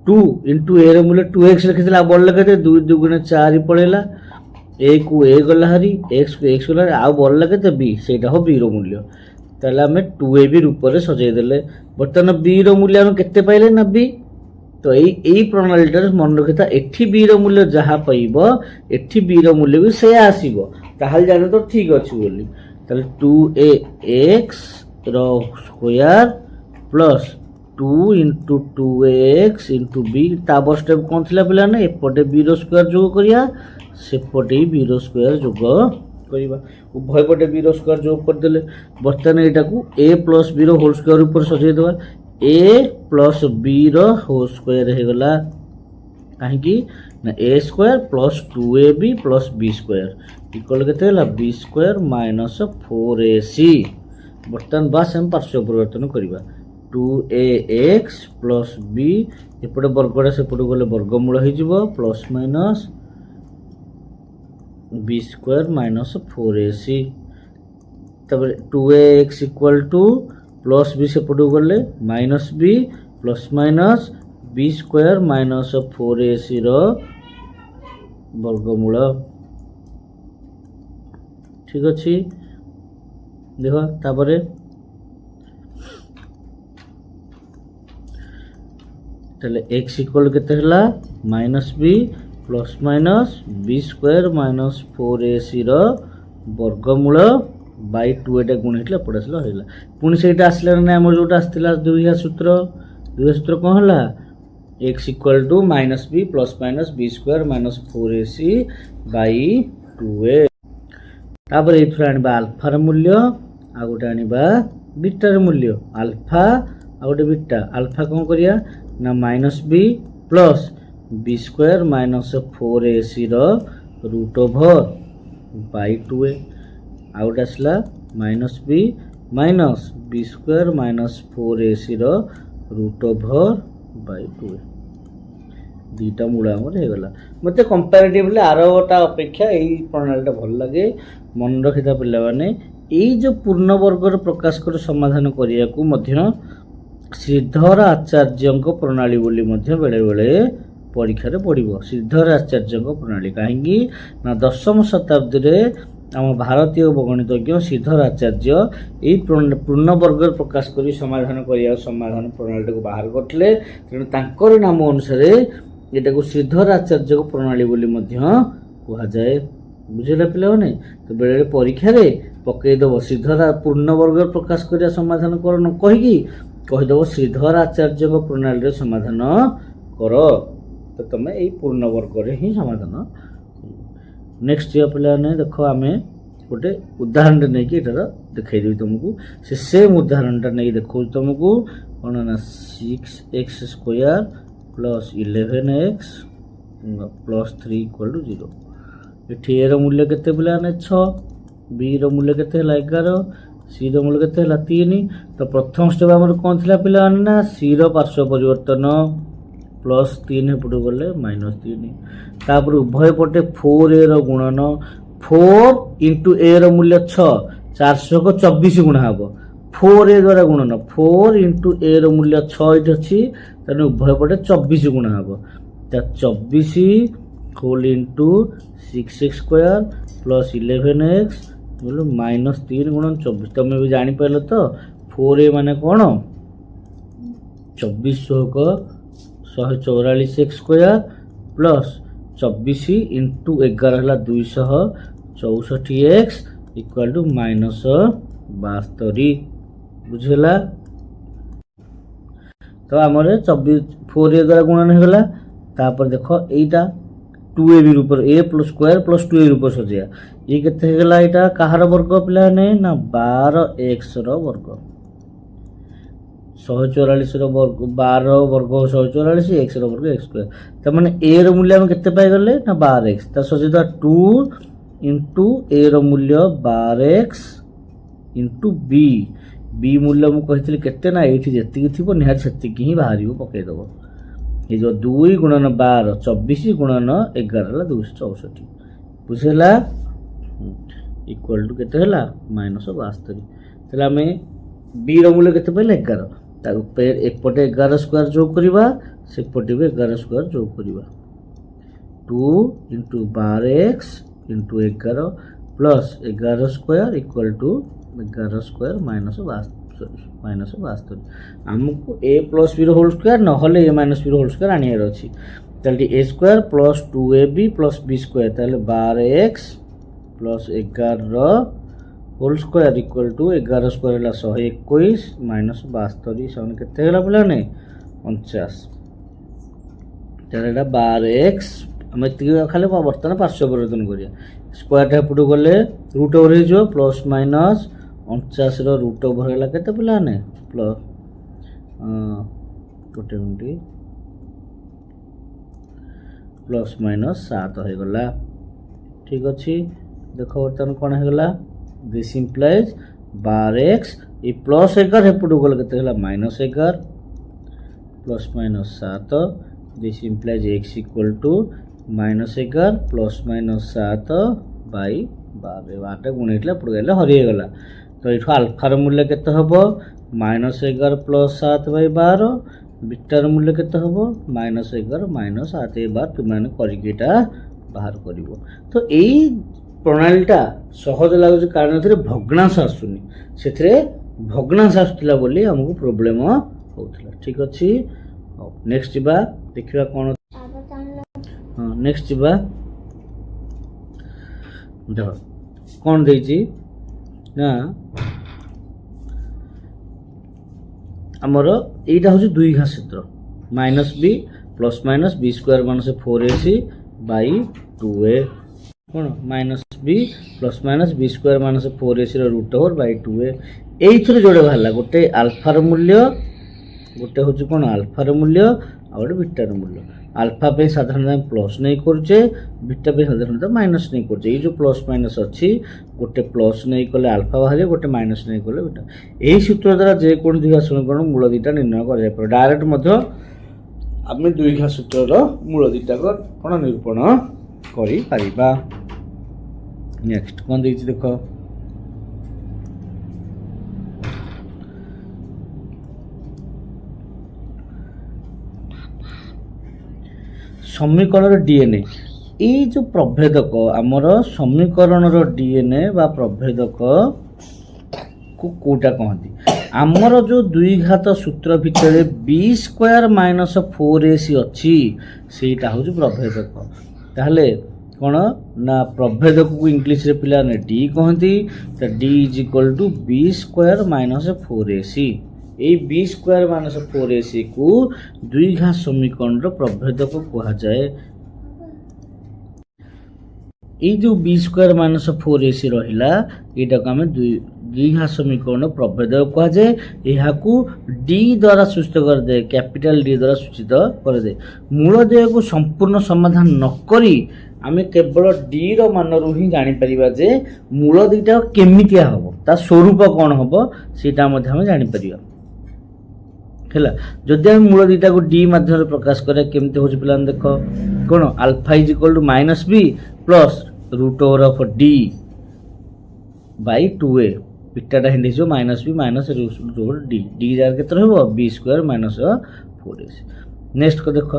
2 into a ର ମୂଲ୍ୟ 2x ଲେଖିଥିଲା, ବଳିଲା କେତେ 2 2 4 ପଳେଇଲା, a କୁ a ଗଲା ହାରି, x କୁ x ଗଲା, ଆଉ ବଳିଲା କେତେ b, ସେଇଟା ହବ b ର ମୂଲ୍ୟ। ତାହେଲେ ଆମେ 2ab ରୂପରେ ସଜେଇ ଦେଲେ। ବର୍ତ୍ତମାନ b ର ମୂଲ୍ୟ ଆମେ କେତେ ପାଇଲେ ନା b। ତ ଏଇ ପ୍ରଣାଳୀଟାରେ ମନେ ରଖିଥା, ଏଠି b ର ମୂଲ୍ୟ ଯାହା ପାଇବ ଏଠି b ର ମୂଲ୍ୟ ବି ସେୟା ଆସିବ, ତାହେଲେ ଜାଣି ତ ଠିକ ଅଛି ବୋଲି। ତାହେଲେ 2ax ର square plus 2 into 2ax into b। ତାପରେ ଷ୍ଟେପ କ'ଣ ଥିଲା ପିଲାମାନେ, ଏପଟେ b ର ସ୍କୋୟାର ଯୋଗ କରିବା, ସେପଟେ b ର ସ୍କୋୟାର ଯୋଗ କରିବା। ଉଭୟ ପଟେ b ର ସ୍କୋୟାର ଯୋଗ କରିଦେଲେ। ବର୍ତ୍ତମାନ ଏଇଟାକୁ a ପ୍ଲସ୍ b ର ହୋଲ୍ ସ୍କୋୟାର ଉପରେ ସଜେଇଦେବା। a ପ୍ଲସ୍ b ର ହୋଲ୍ ସ୍କୋୟାର ହେଇଗଲା, କାହିଁକି ନା a square plus 2ab plus b square equal କେତେ ହେଲା b ସ୍କୋୟାର ମାଇନସ୍ 4ac। ବର୍ତ୍ତମାନ ବାସ୍ ଆମେ ପାର୍ଶ୍ୱ ପରିବର୍ତ୍ତନ କରିବା। 2ax ପ୍ଲସ୍ b, ଏପଟେ ବର୍ଗଟା ସେପଟେ ଗଲେ ବର୍ଗମୂଳ ହେଇଯିବ, plus minus b square minus 4ac। ତାପରେ 2ax equal to plus b ସେପଟକୁ ଗଲେ minus b plus minus b square minus 4ac ର ବର୍ଗମୂଳ। ଠିକ ଅଛି, ଦେଖ ତାପରେ ତାହେଲେ x ଇକ୍ୱାଲ୍ କେତେ ହେଲା minus b plus minus b square minus 4ac ର ବର୍ଗମୂଳ ବାଇ 2 ଏଟା ଗୁଣ ହେଇଥିଲା, ଏପଟେ ଆସିଲା ହେଇଗଲା। ପୁଣି ସେଇଟା ଆସିଲା ନା ଆମର ଯୋଉଟା ଆସିଥିଲା ଦୁଇହା ସୂତ୍ର କ'ଣ ହେଲା, x equal to minus b plus minus b square minus 4ac Bai 2a। ତାପରେ ଏଇଥିରୁ ଆଣିବା ଆଲଫାର ମୂଲ୍ୟ, ଆଉ ଗୋଟେ ଆଣିବା ବିଟାର ମୂଲ୍ୟ। ଆଲଫା ଆଉ ଗୋଟେ ବିଟା। ଆଲଫା କ'ଣ କରିବା ନା minus b plus b square minus 4ac ର ରୁଟ୍ ଓଭର ବାଇ 2a। ଆଉ ଗୋଟେ ଆସିଲା minus b minus b square minus 4ac ର ରୁଟ୍ ଓଭର ବାଇ 2a। ଦୁଇଟା ମୂଳ ଆମର ହେଇଗଲା। ମୋତେ କମ୍ପାରେଟିଭଲି ଆରଟା ଅପେକ୍ଷା ଏଇ ପ୍ରଣାଳୀଟା ଭଲ ଲାଗେ। ମନେ ରଖିଥା ପିଲାମାନେ, ଏଇ ଯେଉଁ ପୂର୍ଣ୍ଣବର୍ଗର ପ୍ରକାଶ କରି ସମାଧାନ କରିବାକୁ ମଧ୍ୟ ଶ୍ରୀଧର ଆଚାର୍ଯ୍ୟଙ୍କ ପ୍ରଣାଳୀ ବୋଲି ମଧ୍ୟ ବେଳେବେଳେ ପରୀକ୍ଷାରେ ପଡ଼ିବ। ଶ୍ରୀଧର ଆଚାର୍ଯ୍ୟଙ୍କ ପ୍ରଣାଳୀ କାହିଁକି ନା 10ମ ଶତାବ୍ଦୀରେ ଆମ ଭାରତୀୟ ଗଣିତଜ୍ଞ ଶ୍ରୀଧର ଆଚାର୍ଯ୍ୟ ଏଇ ପୂର୍ଣ୍ଣବର୍ଗର ପ୍ରକାଶ କରି ସମାଧାନ କରିବା ସମାଧାନ ପ୍ରଣାଳୀଟାକୁ ବାହାର କରିଥିଲେ। ତେଣୁ ତାଙ୍କର ନାମ ଅନୁସାରେ ଏଟାକୁ ଶ୍ରୀଧର ଆଚାର୍ଯ୍ୟଙ୍କ ପ୍ରଣାଳୀ ବୋଲି ମଧ୍ୟ କୁହାଯାଏ। ବୁଝିଲା ପିଲାମାନେ? ତ ବେଳେବେଳେ ପରୀକ୍ଷାରେ ପକେଇଦେବ ଶ୍ରୀଧର ପୂର୍ଣ୍ଣବର୍ଗର ପ୍ରକାଶ କରିବା ସମାଧାନ କର ନ କହିକି କହିଦେବ ଶ୍ରୀଧର ଆଚାର୍ଯ୍ୟଙ୍କ ପ୍ରଣାଳୀରେ ସମାଧାନ କର। ତ ତମେ ଏଇ ପୂର୍ଣ୍ଣବର୍ଗରେ ହିଁ ସମାଧାନ। ନେକ୍ସଟ ଯିବା ପିଲାମାନେ, ଦେଖ ଆମେ ଗୋଟେ ଉଦାହରଣଟେ ନେଇକି ଏଟାର ଦେଖେଇଦେବି ତୁମକୁ। ସେ ସେମ୍ ଉଦାହରଣଟା ନେଇକି ଦେଖାଉଛି ତୁମକୁ। କ'ଣ ନା 6x square plus 11x plus 3 equal to 0। ଏଠି a ର ମୂଲ୍ୟ କେତେ ପିଲାମାନେ 6, b ର ମୂଲ୍ୟ କେତେ ହେଲା 11, c ର ମୂଲ୍ୟ କେତେ ହେଲା 3। ତ ପ୍ରଥମ ଷ୍ଟେପ୍ ଆମର କ'ଣ ଥିଲା ପିଲାମାନେ ନା c ର ପାର୍ଶ୍ୱ ପରିବର୍ତ୍ତନ ପ୍ଲସ୍ 3 ଏପଟକୁ ଗଲେ ମାଇନସ୍ 3। ତାପରେ ଉଭୟ ପଟେ 4a ର ଗୁଣନ, 4 ଇଣ୍ଟୁ a ର ମୂଲ୍ୟ 6, 424 ଗୁଣା ହେବ। 4a ଦ୍ୱାରା ଗୁଣନ, 4 ଇଣ୍ଟୁ a ର ମୂଲ୍ୟ 6 ଏଠି ଅଛି, ତେଣୁ ଉଭୟ ପଟେ 24 ଗୁଣା ହେବ। ତା 24 whole into 6x square plus 11x minus 3 ଗୁଣ 24। ତମେ ବି ଜାଣିପାରିଲ ତ 4a ମାନେ କ'ଣ, 24 144x ସ୍କୋୟାର ପ୍ଲସ୍ 24 ଇଣ୍ଟୁ 11 ହେଲା 264x ଇକ୍ୱାଲ୍ ଟୁ ମାଇନସ୍ 72। ବୁଝିହେଲା? ତ ଆମର 4a ଦ୍ୱାରା ଗୁଣନ ହେଇଗଲା। ତାପରେ ଦେଖ ଏଇଟା 2ab ରୂପରେ a plus square plus 2a ରୂପରେ ସଜେଇବା। ଇଏ କେତେ ହେଇଗଲା, ଏଇଟା କାହାର ବର୍ଗ ପିଲାମାନେ ନା 12x ର ବର୍ଗ। 144 ର ବର୍ଗ 12 ବର୍ଗ 144, x ର ବର୍ଗ x ସ୍କୋୟାର। ତାମାନେ a ର ମୂଲ୍ୟ ଆମେ କେତେ ପାଇଗଲେ ନା 12x। ତା ସହିତ 2 ଇଣ୍ଟୁ a ର ମୂଲ୍ୟ 12x इंटू बी बी मूल्य मुझे कही केते ना ये जी थी निहाती से ही बाहर पकईदेव ये जो 2 गुणन 12 24 गुणन 11 है 264 बुझेगा इक्वल टू केते है -72 तेल आम बी रूल्य के 11 एकपटे 11 स्क्वायर जोग करवा सेपटे भी 11 स्क्वायर जोग करवा 2 into 12x into 11 plus 11 square equal to 11 square -72 आमको a plus B whole square ना a minus b whole square आनियार अच्छी ताले a square plus 2ab plus B square ताले 12x plus 11 whole square equal to 11 square है 121 -72 से केते होला पिलाने 49 ताले 12x आम खाली बर्तमान पार्श्व परिवर्तन करिया स्क्वायर एपटू गले रूट ओवर हो प्लस माइनस 49 रूट ओवर है केते पिलाने प्लस गोटे मिनट प्लस माइनस 7 हो गला ठीक अच्छे देख बर्तमान कौन होगा दिस इम्प्लाइज 12x ये प्लस 11 एपटू गले केते होला -11 plus minus 7 this implies x equal to -11 plus minus 7 by 12 गुणेला एपटू गले हरिगला तो ये आल्फार मूल्य केते हबो -11 प्लस 7 बाई 12 बीटार मूल्य केते हबो -11 माइनस 7 ए बार तुमने करिकेटा बाहर करिवो तो एई प्रणालीटा सहज लागुच कारण एथिरे भग्नांश आसुनी सेथिरे भग्नांश आसुतला बोली हमको प्रॉब्लम होउतला ठीक अछि नेक्स्ट जिबा देखिबा कोन हां नेक्स्ट जिबा देखो कौन देछि ना आमर एटा हूँ 2 घास सूत्र minus B plus minus B square minus 4ac by 2a कौन minus B plus minus B square minus 4ac root over by 2a ये जोड़े बाहर गोटे आल्फार मूल्य गोटे हूँ कौन आल्फार मूल्य आ गए बीटार मूल्य आल्फा पे साधारण प्लस नहीं करुचे बीटा पे साधारण माइनस नहीं करुचे ये जो प्लस माइनस अच्छी गोटे प्लस नहीं कले आल्फा बाहर गोटे माइनस नहीं कले बीटा यही सूत्र द्वारा जेको द्विघात समीकरण मूल दुईटा निर्णय कर डायरेक्ट आम द्विघात सूत्र मूल दुईटा कौन निरूपण कर नेक्स्ट कौन देख समीकरण डीएनए ये जो प्रभेदक आमर समीकरण डीएनए बा प्रभेदक को कोटा कहती आमर जो द्विघात सूत्र भितर बी स्क्वायर माइनस 4ac अच्छी सेटा हूँ प्रभेदक ताहले कौन ना प्रभेदक को इंग्लिश रे पिला ने डी कहती D is equal to B square minus 4ac ये बी स्क्वायर माइनस 4ac को द्विघात समीकरण प्रभेदक कह जाए ये जो बी स्क्वायर माइनस 4ac रहा यहाँ को आम द्विघात समीकरण प्रभेदक कह जाए यहाँ को डी द्वारा सूचित कर दे कैपिटल डी द्वारा सूचित कर दे मूलदेय को संपूर्ण समाधान नक आम केवल डी मान रू ही जापर जे मूल दुईटा केमितिया हम ता स्वरूप कौन हम सीटा जापर है जदि आम मूल दुईटा को डी माध्यम प्रकाश करें केमती हूँ पिला देख कौन alpha is equal to minus B plus root over of D by 2a बीटाटा हिंदी हो minus b minus root over D D जार के b square minus 4ac next को देख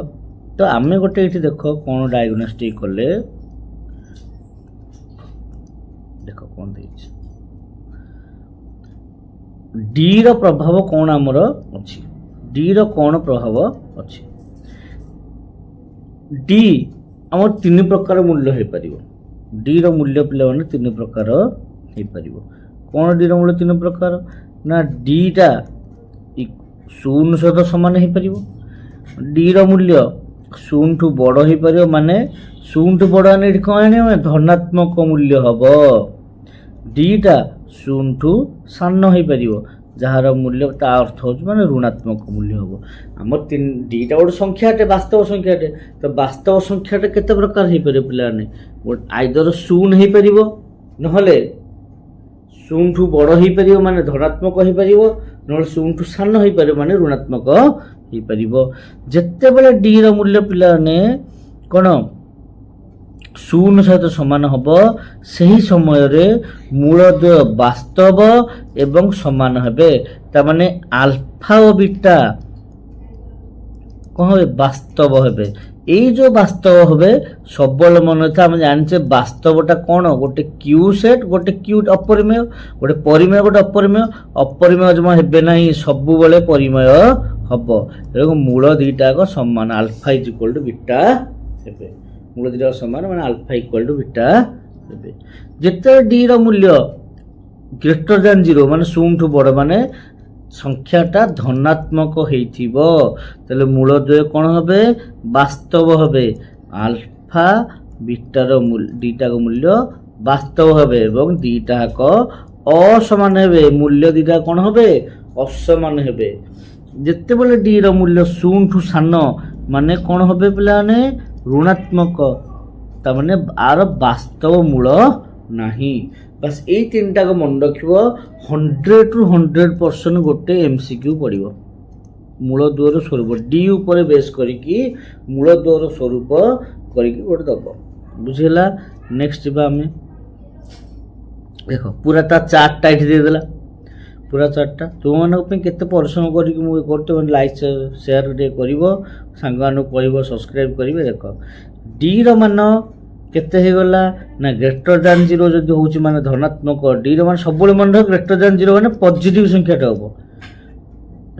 तो आम गोटे ये देख कौन डायग्नोस्टिक कले देख कौन डी रो प्रभाव कौन आमर अच्छी डी रो कौन प्रभाव अच्छी डी आम 3 प्रकार मूल्य हो पार डी रो मूल्य पिला माने 3 प्रकार हो पार कौन डी रो मूल्य 3 प्रकार ना डीटा 0 सहित सामान हो पार डी रो मूल्य 0 ठू बड़ हो पार माने 0 ठू बड़ आने कौन धनात्मक मूल्य हम डीटा 0 ठू सान हो पार जार मूल्य ता अर्थ हो माने ऋणात्मक मूल्य हम आम दीटा गोटे संख्याटे वास्तव संख्याटे तो वास्तव संख्याटे केते प्रकार हो पारे पिलाने आइदर 0 हो पार नहले ଶୂନଠୁ ବଡ଼ ହେଇପାରିବ ମାନେ ଧନାତ୍ମକ ହେଇପାରିବ, ନହେଲେ ଶୂନଠୁ ସାନ ହେଇପାରିବ ମାନେ ଋଣାତ୍ମକ ହେଇପାରିବ। ଯେତେବେଳେ ଡି ର ମୂଲ୍ୟ ପିଲାମାନେ କ'ଣ ଶୂନ ସହିତ ସମାନ ହେବ, ସେହି ସମୟରେ ମୂଳଦ୍ୱୟ ବାସ୍ତବ ଏବଂ ସମାନ ହେବେ। ତାମାନେ ଆଲଫା ଓ ବିଟା କ'ଣ হবে ବାସ୍ତବ ହେବେ। এই যে বাস্তব হবে ସବୁବେଳେ ମନେ ରଖିଥା, ଆମେ ଜାଣିଛେ ବାସ୍ତବଟା କ'ଣ, ଗୋଟେ କ୍ୟୁ ସେଟ୍ ଗୋଟେ କ୍ୟୁ ଅପରିମେୟ, ଗୋଟେ ପରିମେୟ ଗୋଟେ ଅପରିମେୟ। ଅପରିମେୟ ଜମା ହେବେ ନାହିଁ, ସବୁବେଳେ ପରିମେୟ ହବ। ଏବଂ ମୂଳ ଦୁଇଟାକ ସମାନ, ଆଲଫା ଇଜ ଇକ୍ୱାଲ ଟୁ ବିଟା ହେବେ। ମୂଳ ଦୁଇଟାକ ସମାନ ମାନେ ଆଲଫା ଇକ୍ୱାଲ ଟୁ ବିଟା ହେବେ। ଯେତେବେଳେ ଡି ର ମୂଲ୍ୟ ଗ୍ରେଟର ଦ୍ୟାନ୍ 0 ମାନେ ଶୂନଠୁ ବଡ଼ ମାନେ ସଂଖ୍ୟାଟା ଧନାତ୍ମକ ହେଇଥିବ, ତାହେଲେ ମୂଳଦ୍ୱୟ କ'ଣ হবে ବାସ୍ତବ হবে। ଆଲଫା ବିଟାର ଦୁଇଟାକ ମୂଲ୍ୟ ବାସ୍ତବ হবে ଏବଂ ଦୁଇଟାକ ଅସମାନ ହେବେ, ମୂଲ୍ୟ ଦୁଇଟା କ'ଣ হবে ଅସମାନ ହେବେ। ଯେତେବେଳେ ଡି ର ମୂଲ୍ୟ ଶୂନଠୁ ସାନ ମାନେ କ'ଣ হবে ପିଲାମାନେ ଋଣାତ୍ମକ, ତାମାନେ ଆର ବାସ୍ତବ ମୂଳ ନାହିଁ। ବାସ୍ ଏଇ ତିନିଟାକ ମନେ ରଖିବ। 100ରୁ 100% ଗୋଟେ MCQ ପଡ଼ିବ। ମୂଳଦ୍ୱୟର ସ୍ୱରୂପ ଡି ଉପରେ ବେସ୍ କରିକି ମୂଳଦ୍ୱୟର ସ୍ୱରୂପ କରିକି ଗୋଟେ ଦେବ, ବୁଝିହେଲା। ନେକ୍ସଟ ଯିବା ଆମେ, ଦେଖ ପୁରା ତା ଚାର୍ଟଟା ଏଠି ଦେଇଦେଲା, ପୁରା ଚାର୍ଟଟା ତୁମମାନଙ୍କ ପାଇଁ କେତେ ପରିଶ୍ରମ କରିକି ମୁଁ କରୁଛି। ଲାଇକ୍ ସେୟାର ଟିକେ କରିବ, ସାଙ୍ଗମାନଙ୍କୁ କହିବ ସବସ୍କ୍ରାଇବ୍ କରିବେ। ଦେଖ ଡି ର ମାନ କେତେ ହେଇଗଲା ନା ଗ୍ରେଟର ଦ୍ୟାନ୍ 0 ଯଦି ହେଉଛି ମାନେ ଧନାତ୍ମକ, ଡି ର ମାନେ ସବୁବେଳେ ମନେ ରଖ ଗ୍ରେଟର ଦ୍ୟାନ୍ 0 ମାନେ ପଜିଟିଭ୍ ସଂଖ୍ୟାଟା ହେବ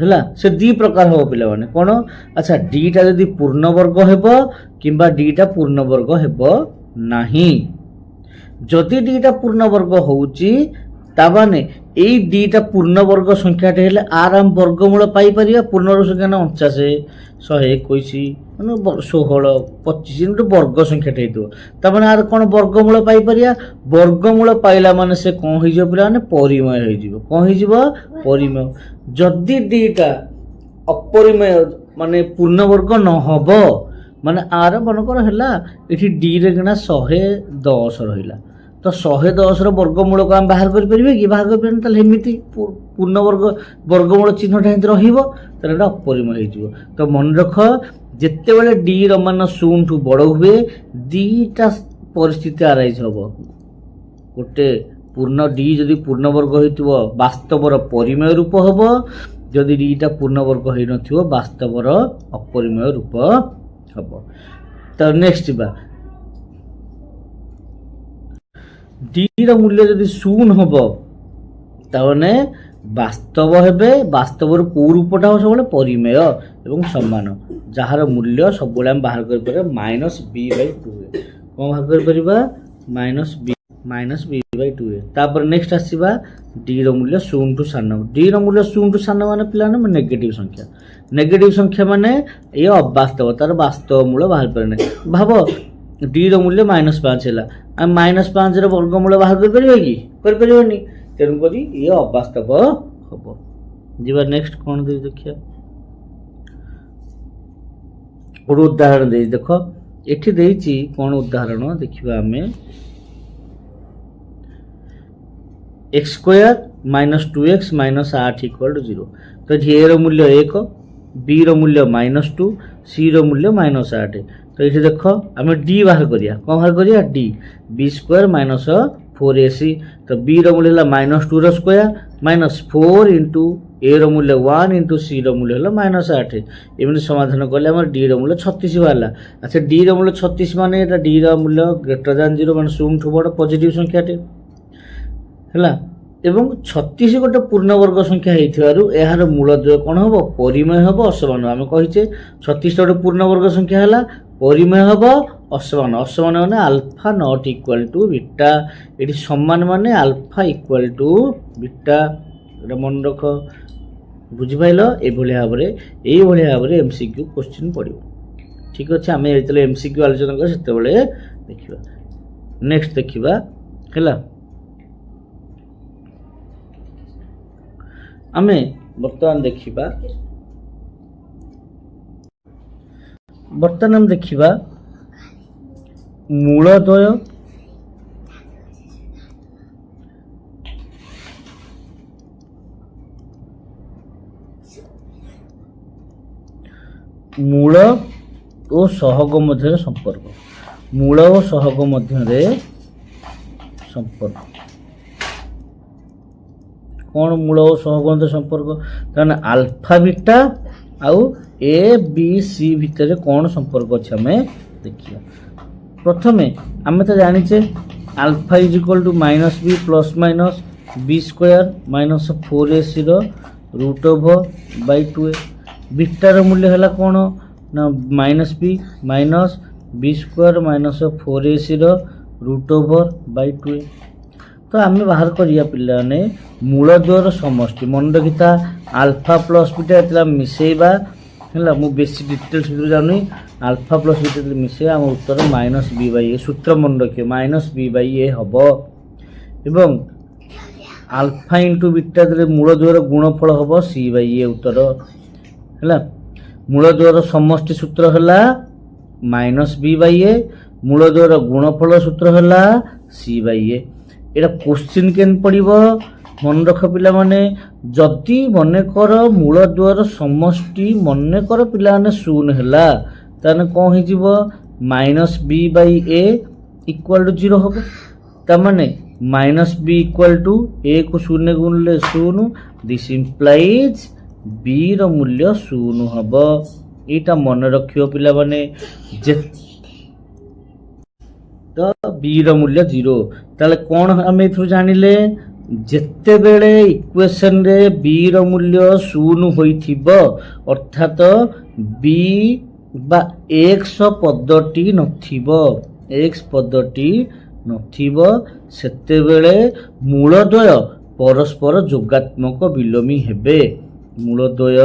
ହେଲା। ସେ ଦୁଇ ପ୍ରକାର ହେବ ପିଲାମାନେ କ'ଣ, ଆଚ୍ଛା ଡିଟା ଯଦି ପୂର୍ଣ୍ଣବର୍ଗ ହେବ କିମ୍ବା ଡିଟା ପୂର୍ଣ୍ଣବର୍ଗ ହେବ ନାହିଁ। ଯଦି ଡିଟା ପୂର୍ଣ୍ଣବର୍ଗ ହେଉଛି ତାମାନେ ଏଇ ଦୁଇଟା ପୂର୍ଣ୍ଣବର୍ଗ ସଂଖ୍ୟାଟେ ହେଲେ ଆର ଆମେ ବର୍ଗମୂଳ ପାଇପାରିବା। ପୂର୍ଣ୍ଣବର୍ଗ ସଂଖ୍ୟା ନା 49, 121 ମାନେ 16, 25 ଗୋଟେ ବର୍ଗ ସଂଖ୍ୟାଟେ ହେଇଥିବ, ତାମାନେ ଆର କ'ଣ ବର୍ଗମୂଳ ପାଇପାରିବା। ବର୍ଗମୂଳ ପାଇଲା ମାନେ ସେ କ'ଣ ହେଇଯିବ ପିଲାମାନେ ପରିମେୟ ହେଇଯିବ। କ'ଣ ହେଇଯିବ ପରିମେୟ। ଯଦି ଦୁଇଟା ଅପରିମେୟ ମାନେ ପୂର୍ଣ୍ଣବର୍ଗ ନ ହେବ ମାନେ ଆର ମନେକର ହେଲା ଏଠି ଡିରେ କିଣା 110 ରହିଲା, ତ 110ର ବର୍ଗମୂଳକୁ ଆମେ ବାହାର କରିପାରିବେ କି, ବାହାର କରିପାରିବାନି। ତାହେଲେ ଏମିତି ପୂର୍ଣ୍ଣବର୍ଗ ବର୍ଗମୂଳ ଚିହ୍ନଟା ଏମିତି ରହିବ, ତାହେଲେ ଏଇଟା ଅପରିମେୟ ହେଇଯିବ। ତ ମନେ ରଖ ଯେତେବେଳେ ଡି ର ମାନ ଶୂନଠୁ ବଡ଼ ହୁଏ ଦୁଇଟା ପରିସ୍ଥିତି ଆରାଇଜ୍ ହେବ। ଗୋଟେ ଡି ଯଦି ପୂର୍ଣ୍ଣବର୍ଗ ହେଇଥିବ ବାସ୍ତବର ପରିମେୟ ରୂପ ହେବ, ଯଦି ଡିଟା ପୂର୍ଣ୍ଣବର୍ଗ ହେଇନଥିବ ବାସ୍ତବର ଅପରିମେୟ ରୂପ ହେବ। ତ ନେକ୍ସଟ ଯିବା, ଡି ର ମୂଲ୍ୟ ଯଦି ଶୂନ ହେବ ତାମାନେ ବାସ୍ତବ ହେବେ। ବାସ୍ତବର କେଉଁ ରୂପଟା ହେବ ସବୁବେଳେ ପରିମେୟ ଏବଂ ସମାନ, ଯାହାର ମୂଲ୍ୟ ସବୁବେଳେ ଆମେ ବାହାର କରିପାରିବା -b/2। କ'ଣ ବାହାର କରିପାରିବା -b/2। ତାପରେ ନେକ୍ସଟ ଆସିବା ଡି ର ମୂଲ୍ୟ ଶୂନଠୁ ସାନ। ଡି ର ମୂଲ୍ୟ ଶୂନଠୁ ସାନ ମାନେ ପିଲାମାନେ ନେଗେଟିଭ ସଂଖ୍ୟା। ନେଗେଟିଭ ସଂଖ୍ୟା ମାନେ ଇଏ ଅବାସ୍ତବ, ତାର ବାସ୍ତବ ମୂଳ ବାହାରି ପାରେ ନାହିଁ। ଭାବ ଡି ର ମୂଲ୍ୟ -5 ହେଲା, ଆମେ -5ର ବର୍ଗମୂଳ ବାହାର କରିପାରିବା କି, କରିପାରିବାନି। ତେଣୁକରି ଇଏ ଅବାସ୍ତବ ହେବ। ଯିବା ନେକ୍ସଟ କ'ଣ ଦେଇଛି ଦେଖିବା, ଗୋଟେ ଉଦାହରଣ ଦେଇଛି। ଦେଖ ଏଠି ଦେଇଛି କ'ଣ ଉଦାହରଣ ଦେଖିବା ଆମେ, x² - 2x - 8 = 0। ତ ଏଠି a ର ମୂଲ୍ୟ 1, b ର ମୂଲ୍ୟ -2, c ର ମୂଲ୍ୟ -8। ତ ଏଠି ଦେଖ ଆମେ ଡି ବାହାର କରିବା। କ'ଣ ବାହାର କରିବା ଡି, b² - 4ac। ତ b ର ମୂଲ୍ୟ ହେଲା -2 ର ସ୍କୋୟାର -4 ଇଣ୍ଟୁ a ର ମୂଲ୍ୟ 1 ଇଣ୍ଟୁ c ର ମୂଲ୍ୟ ହେଲା -8। ଏମିତି ସମାଧାନ କଲେ ଆମର ଡି ର ମୂଲ୍ୟ 36 ବାହାରିଲା। ଆଚ୍ଛା ଡି ର ମୂଲ୍ୟ 36 ମାନେ ଏଇଟା ଡି ର ମୂଲ୍ୟ ଗ୍ରେଟର ଦ୍ୟାନ୍ 0 ମାନେ ଶୂନଠୁ ବଡ଼ ପଜିଟିଭ ସଂଖ୍ୟାଟେ ହେଲା। ଏବଂ 36 ଗୋଟେ ପୂର୍ଣ୍ଣବର୍ଗ ସଂଖ୍ୟା ହେଇଥିବାରୁ ଏହାର ମୂଳଦ୍ୱୟ କ'ଣ ହେବ ପରିମେୟ ହେବ ଅସମାନ। ଆମେ କହିଛେ 36ଟା ଗୋଟେ ପୂର୍ଣ୍ଣବର୍ଗ ସଂଖ୍ୟା ହେଲା, ପରିମେୟ ହେବ ଅସମାନ। ଅସମାନ ମାନେ ଆଲଫା ନଟ୍ ଇକ୍ୱାଲ୍ ଟୁ ବିଟା। ଏଠି ସମାନ ମାନେ ଆଲଫା ଇକ୍ୱାଲ୍ ଟୁ ବିଟା, ଏଇଟା ମନେ ରଖ, ବୁଝିପାରିଲ। ଏଇଭଳି ଭାବରେ MCQ କ୍ୱେଶ୍ଚିନ୍ ପଡ଼ିବ। ଠିକ୍ ଅଛି, ଆମେ ଯେତେବେଳେ MCQ ଆଲୋଚନା କରିବା ସେତେବେଳେ ଦେଖିବା। ନେକ୍ସଟ ଦେଖିବା ହେଲା, ଆମେ ବର୍ତ୍ତମାନ ଦେଖିବା ମୂଳଦ୍ୱୟ ମୂଳ ଓ ସହଗ ମଧ୍ୟରେ ସମ୍ପର୍କ, ମୂଳ ଓ ସହଗ ମଧ୍ୟରେ ସମ୍ପର୍କ କ'ଣ? ମୂଳ ଓ ସହଗ ମଧ୍ୟରେ ସମ୍ପର୍କ ତାହେଲେ ଆଲଫା ବିଟା ଆଉ ଏ ବି ସି ଭିତରେ କ'ଣ ସମ୍ପର୍କ ଅଛି ଆମେ ଦେଖିବା। ପ୍ରଥମେ ଆମେ ତ ଜାଣିଛେ alpha is equal to minus b plus minus b square minus 4ac root over by 2a। ବିଟାର ମୂଲ୍ୟ ହେଲା କ'ଣ ନା minus b minus b square minus 4ac root over by 2a। ତ ଆମେ ବାହାର କରିବା ପିଲାମାନେ ମୂଳ ଦ୍ୱୟର ସମଷ୍ଟି। ମନେ ରଖିଥା ଆଲଫା ପ୍ଲସ୍ ବିଟା ଯେତେବେଳେ ମିଶାଇବା ହେଲା, ମୁଁ ବେଶୀ ଡିଟେଲ୍ସ ଭିତରେ ଜାଣୁନି, ଆଲଫା ପ୍ଲସ୍ ବିଟା ଯେତେବେଳେ ମିଶାଇବା ଆମ ଉତ୍ତର ମାଇନସ୍ ବି ବାଇ ଏ। ସୂତ୍ର ମନେ ରଖିବେ ମାଇନସ୍ ବି ବାଇ ଏ ହେବ। ଏବଂ আলফা ইন্টু বিটা দেলে মূল দ্বয়ের গুণফল হব সি বাই এ উত্তর ହେଲା। মূল দ্বয়ের সমষ্টি সূত্র ହେଲା মাইনস বি বাই এ, মূল দ্বয়ের গুণফল সূত্র ହେଲା সি বাই এ। এটা কোশ্চিন কেন পড়িব মনে রখ পিলামানে, যদি মনেকর মূল দ্বয়ের সমষ্টি মনেকর পিলামানে শূন্য ହେଲା তাহলে কম হয়েযিব minus b by a equal to 0 হব। তার মানে minus b equal to a को शून्य गुणले शून्य, दिस इम्प्लाइज बी रो मूल्य शून्य हम। यहाँ मन रखियो पिला माने तो बी रो मूल्य 0। ताले कौन आम ए जानिले जेते बेले इक्वेशन रे बी रो मूल्य शून्य होइथिबो अर्थात बी बा एक्स पदटी नथिबो, एक्स पदटी नथिब सेतेबेले मूलद्वय परस्पर जोगात्मक विलोमी हेबे। मूलद्वय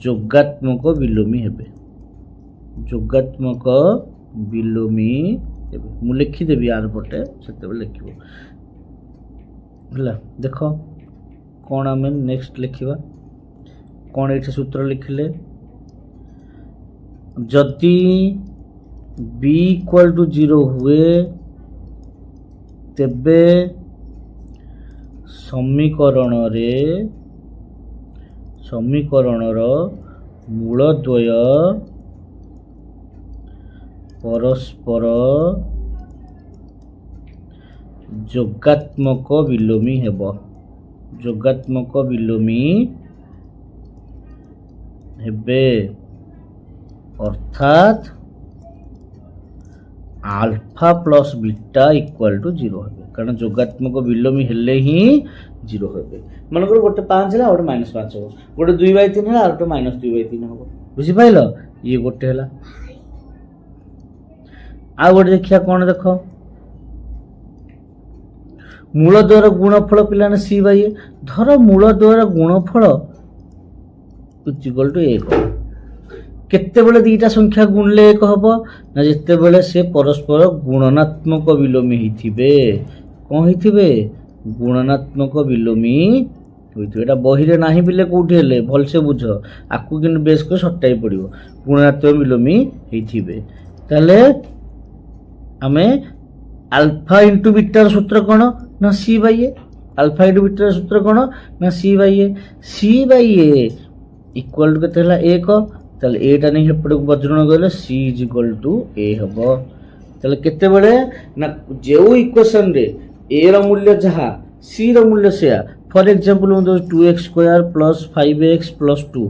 जोगात्मक विलोमी हेबे, जोगात्मक विलोमी हेबे। मु लिखिदेवी आर पटे सेतेबेले लिखिबो हला। देख कौन आम नेक्स्ट लिखिबा, कौन एठी सूत्र लिखिले, जदि बी इक्वल टू 0 हुए तेबे समीकरण मूलद्वय परस्पर जोगात्मक विलोमी हेब, जोगात्मक विलोमी हेबे। अर्थात alpha plus beta equal to 0 है, कारण जोगात्मक विलोमी हेले ही 0 है। मनकर गोटे 5 है गोटे -5 हो, गोटे 2/3 है गोटे -2/3 हो, बुझी पाइल? ये गोटे है। आ गोटे देखिया कौन देख, मूलद्वयर गुणफल पिलाने सी बाई ए। धर मूलद्वयर गुणफल इक्वल टू 1 केतेबेले दीटा संख्या गुणले 1 हम ना जितेबेले से परस्पर गुणनात्मक विलोमी होइथिबे। कौन होइथिबे? गुणनात्मक विलोमी होइथिबे। एटा बही रे नाही बिले कोठी हेले भल से बुझ, आकु किन बेस को सटाई पड़िबो। गुणनात्मक विलोमी होइथिबे ताले आमे अल्फा इंटू बीटा सूत्र कोन ना c by a. Alpha into beta सूत्र कोन ना c by a. C by A equal टू केते हला 1, ताले एटा नहीं हेपड़ को बज्रण गले सी इज इक्वल टू ए हबो। ताले केते बेले ना जेउ इक्वेशन रे ए रो मूल्य जहा सी रो मूल्य सेया। फॉर एग्जांपल हम 2x square plus 5x plus 2,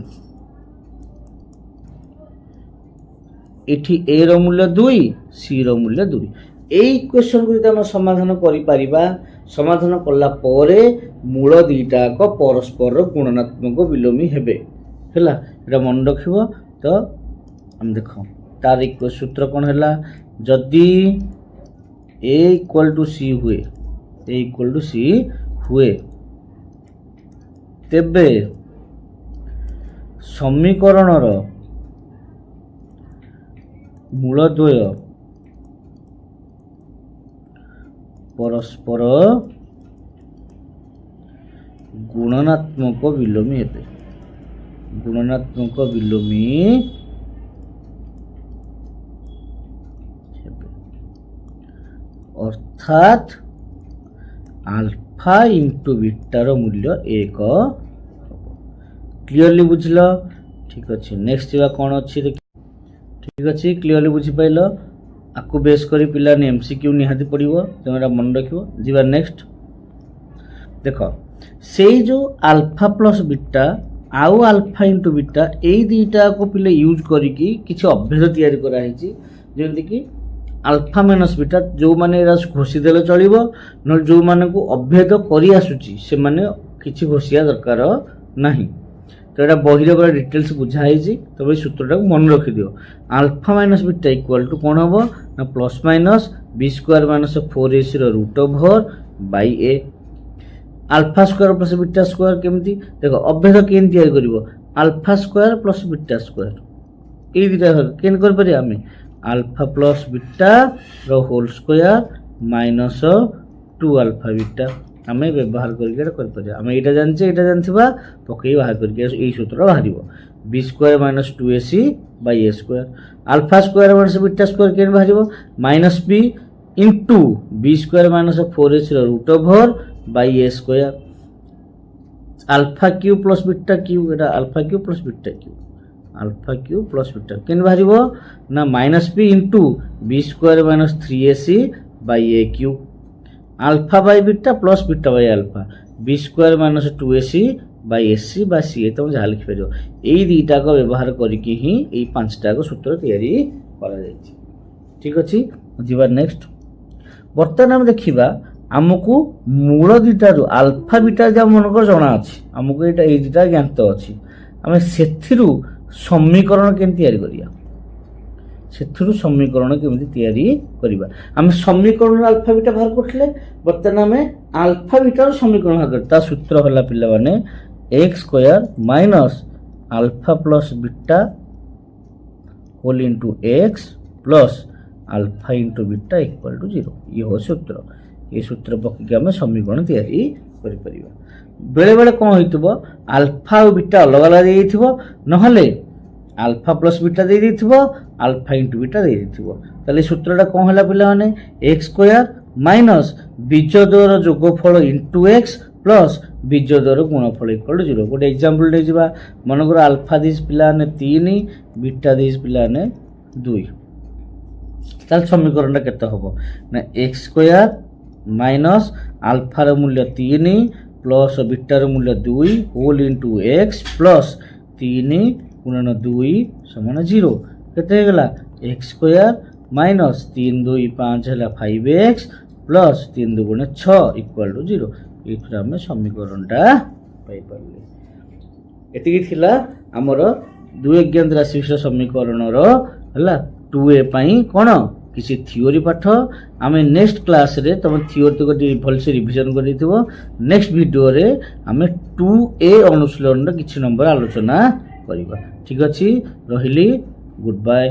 एठी ए रो मूल्य 2 सी रो मूल्य 2। ए इक्वेशन को जदि हम समाधान करि परिबा, समाधान कला परे मूल दीटा को परस्पर गुणनात्मक विलोमी हेबे हैला। एटा मन रखिबो। तो हम देखो तार सूत्र कौन है, जदि ए इक्वल टू सी हुए, ए इक्वल टू सी हुए तेबे समीकरण मूलद्वय परस्पर गुणनात्मक विलोमी हेबे, गुणनात्मक विलोमी अर्थात आल्फा इंटू बीटा रो मूल्य 1 हम। क्लीयरली बुझल ठीक अच्छे नेक्स्ट जा कौन अच्छी देख ठीक अच्छे क्लीयरली बुझीपार आपको बेस कर पिला एमसीक्यू निहाती पड़ो तेना मन रख जा नेक्स्ट देख से जो अल्फा प्लस बीटा आउ अल्फा इंटू बीटा यही दुईटा को पिले यूज करके किसी अभेद तैयारी कराई जमी कि अल्फा माइनस बीटा जो मैंने घोषीदे चलो न जो मान को अभेद कर आसूची से मैंने किसी घोषिया दरकार नहीं तो यहाँ बही पूरा डिटेल्स बुझाई तब सूत्रटा मन रखिद alpha minus beta equal to कौन हम ना plus minus B square minus 4ac root over by a alpha square plus beta square केमती देख अभेद केन तैयारी करिवो alpha square plus beta square ये दुटा केन कर पारे आमे अल्फा प्लस बीटा रो whole square minus 2 alpha beta आमे व्यवहार करके कर पारे आमे एटा जानचे एटा जानथिबा पकई बाहर करके एई सूत्र बाहरिवो b square minus 2ac by a square alpha square minus beta square केन बाहरिवो minus b into b square minus 4ac root over by a square alpha cube plus beta cube एटा alpha cube plus beta cube alpha cube plus beta केन बाहरिवो ना minus b into b square minus 3ac by a cube alpha by beta plus beta by alpha b square minus 2ac by SC बा सी तुम जहाँ लिखिपर यही दुईटा को व्यवहार करके ही यही पांचटा को सूत्र तैयारी करा जायछि ठीक अच्छे जी नेक्स्ट बर्तमान आम देखा आमको मूल दुईटारू अल्फा बीटा जहाँ मनकर जना अच्छी आमको यहाँ ये दुटा ज्ञात अच्छी आम से समीकरण केमती तैयारी करिया से समीकरण केमती तैयारी करिबा आम समीकरण अल्फा बीटा बाहर करथिले बर्तमान आम अल्फा बीटार समीकरण बाहर करता सूत्र होला पिला माने x square minus alpha plus beta whole into x plus alpha into beta equal to 0 ये हो सूत्र ये सूत्र पकड़ आम समीकरण तैयारी करिपरिबा बेले बेले कौन होइतबो अल्फा और बीटा अलग अलग दे देथिबो नहले अल्फा प्लस बीटा दे देथिबो अल्फा इंटू बीटा दे देथिबो ताले सूत्रटा कौन होला पिला माने एक्स स्क्वायर माइनस बीजद्वयर जोगफल इंटू एक्स प्लस बीजद्वयर गुणफल इक्वल टू 0 गोटे एग्जांपल दे जिबा मन कर अल्फा दिस पिला ने 3 बीटा दिस पिला ने 2 ताल समीकरणटा केते हबो ना एक्स स्क्वायर माइनस अल्फार मूल्य 3 प्लस बीटार मूल्य 2 होल इंटू एक्स प्लस 3 गुणन 2 समान 0 केते गला एक्स स्क्वायर माइनस 3 2 5 है 5x प्लस 3 2 गुणे 6 इक्वल टू 0 ये आम समीकरणटा पाई पारे एतिकी थिला हमर दुई अज्ञात राशि समीकरण है 2a कौन किसी थियोरी पाठ आम नेक्स्ट क्लास रे तुम थियोरी को भलसे रिविजन कर नेक्स्ट वीडियो रे आम 2a अनुशीलन किसी नंबर आलोचना करवा ठीक अच्छे रही गुड बाय।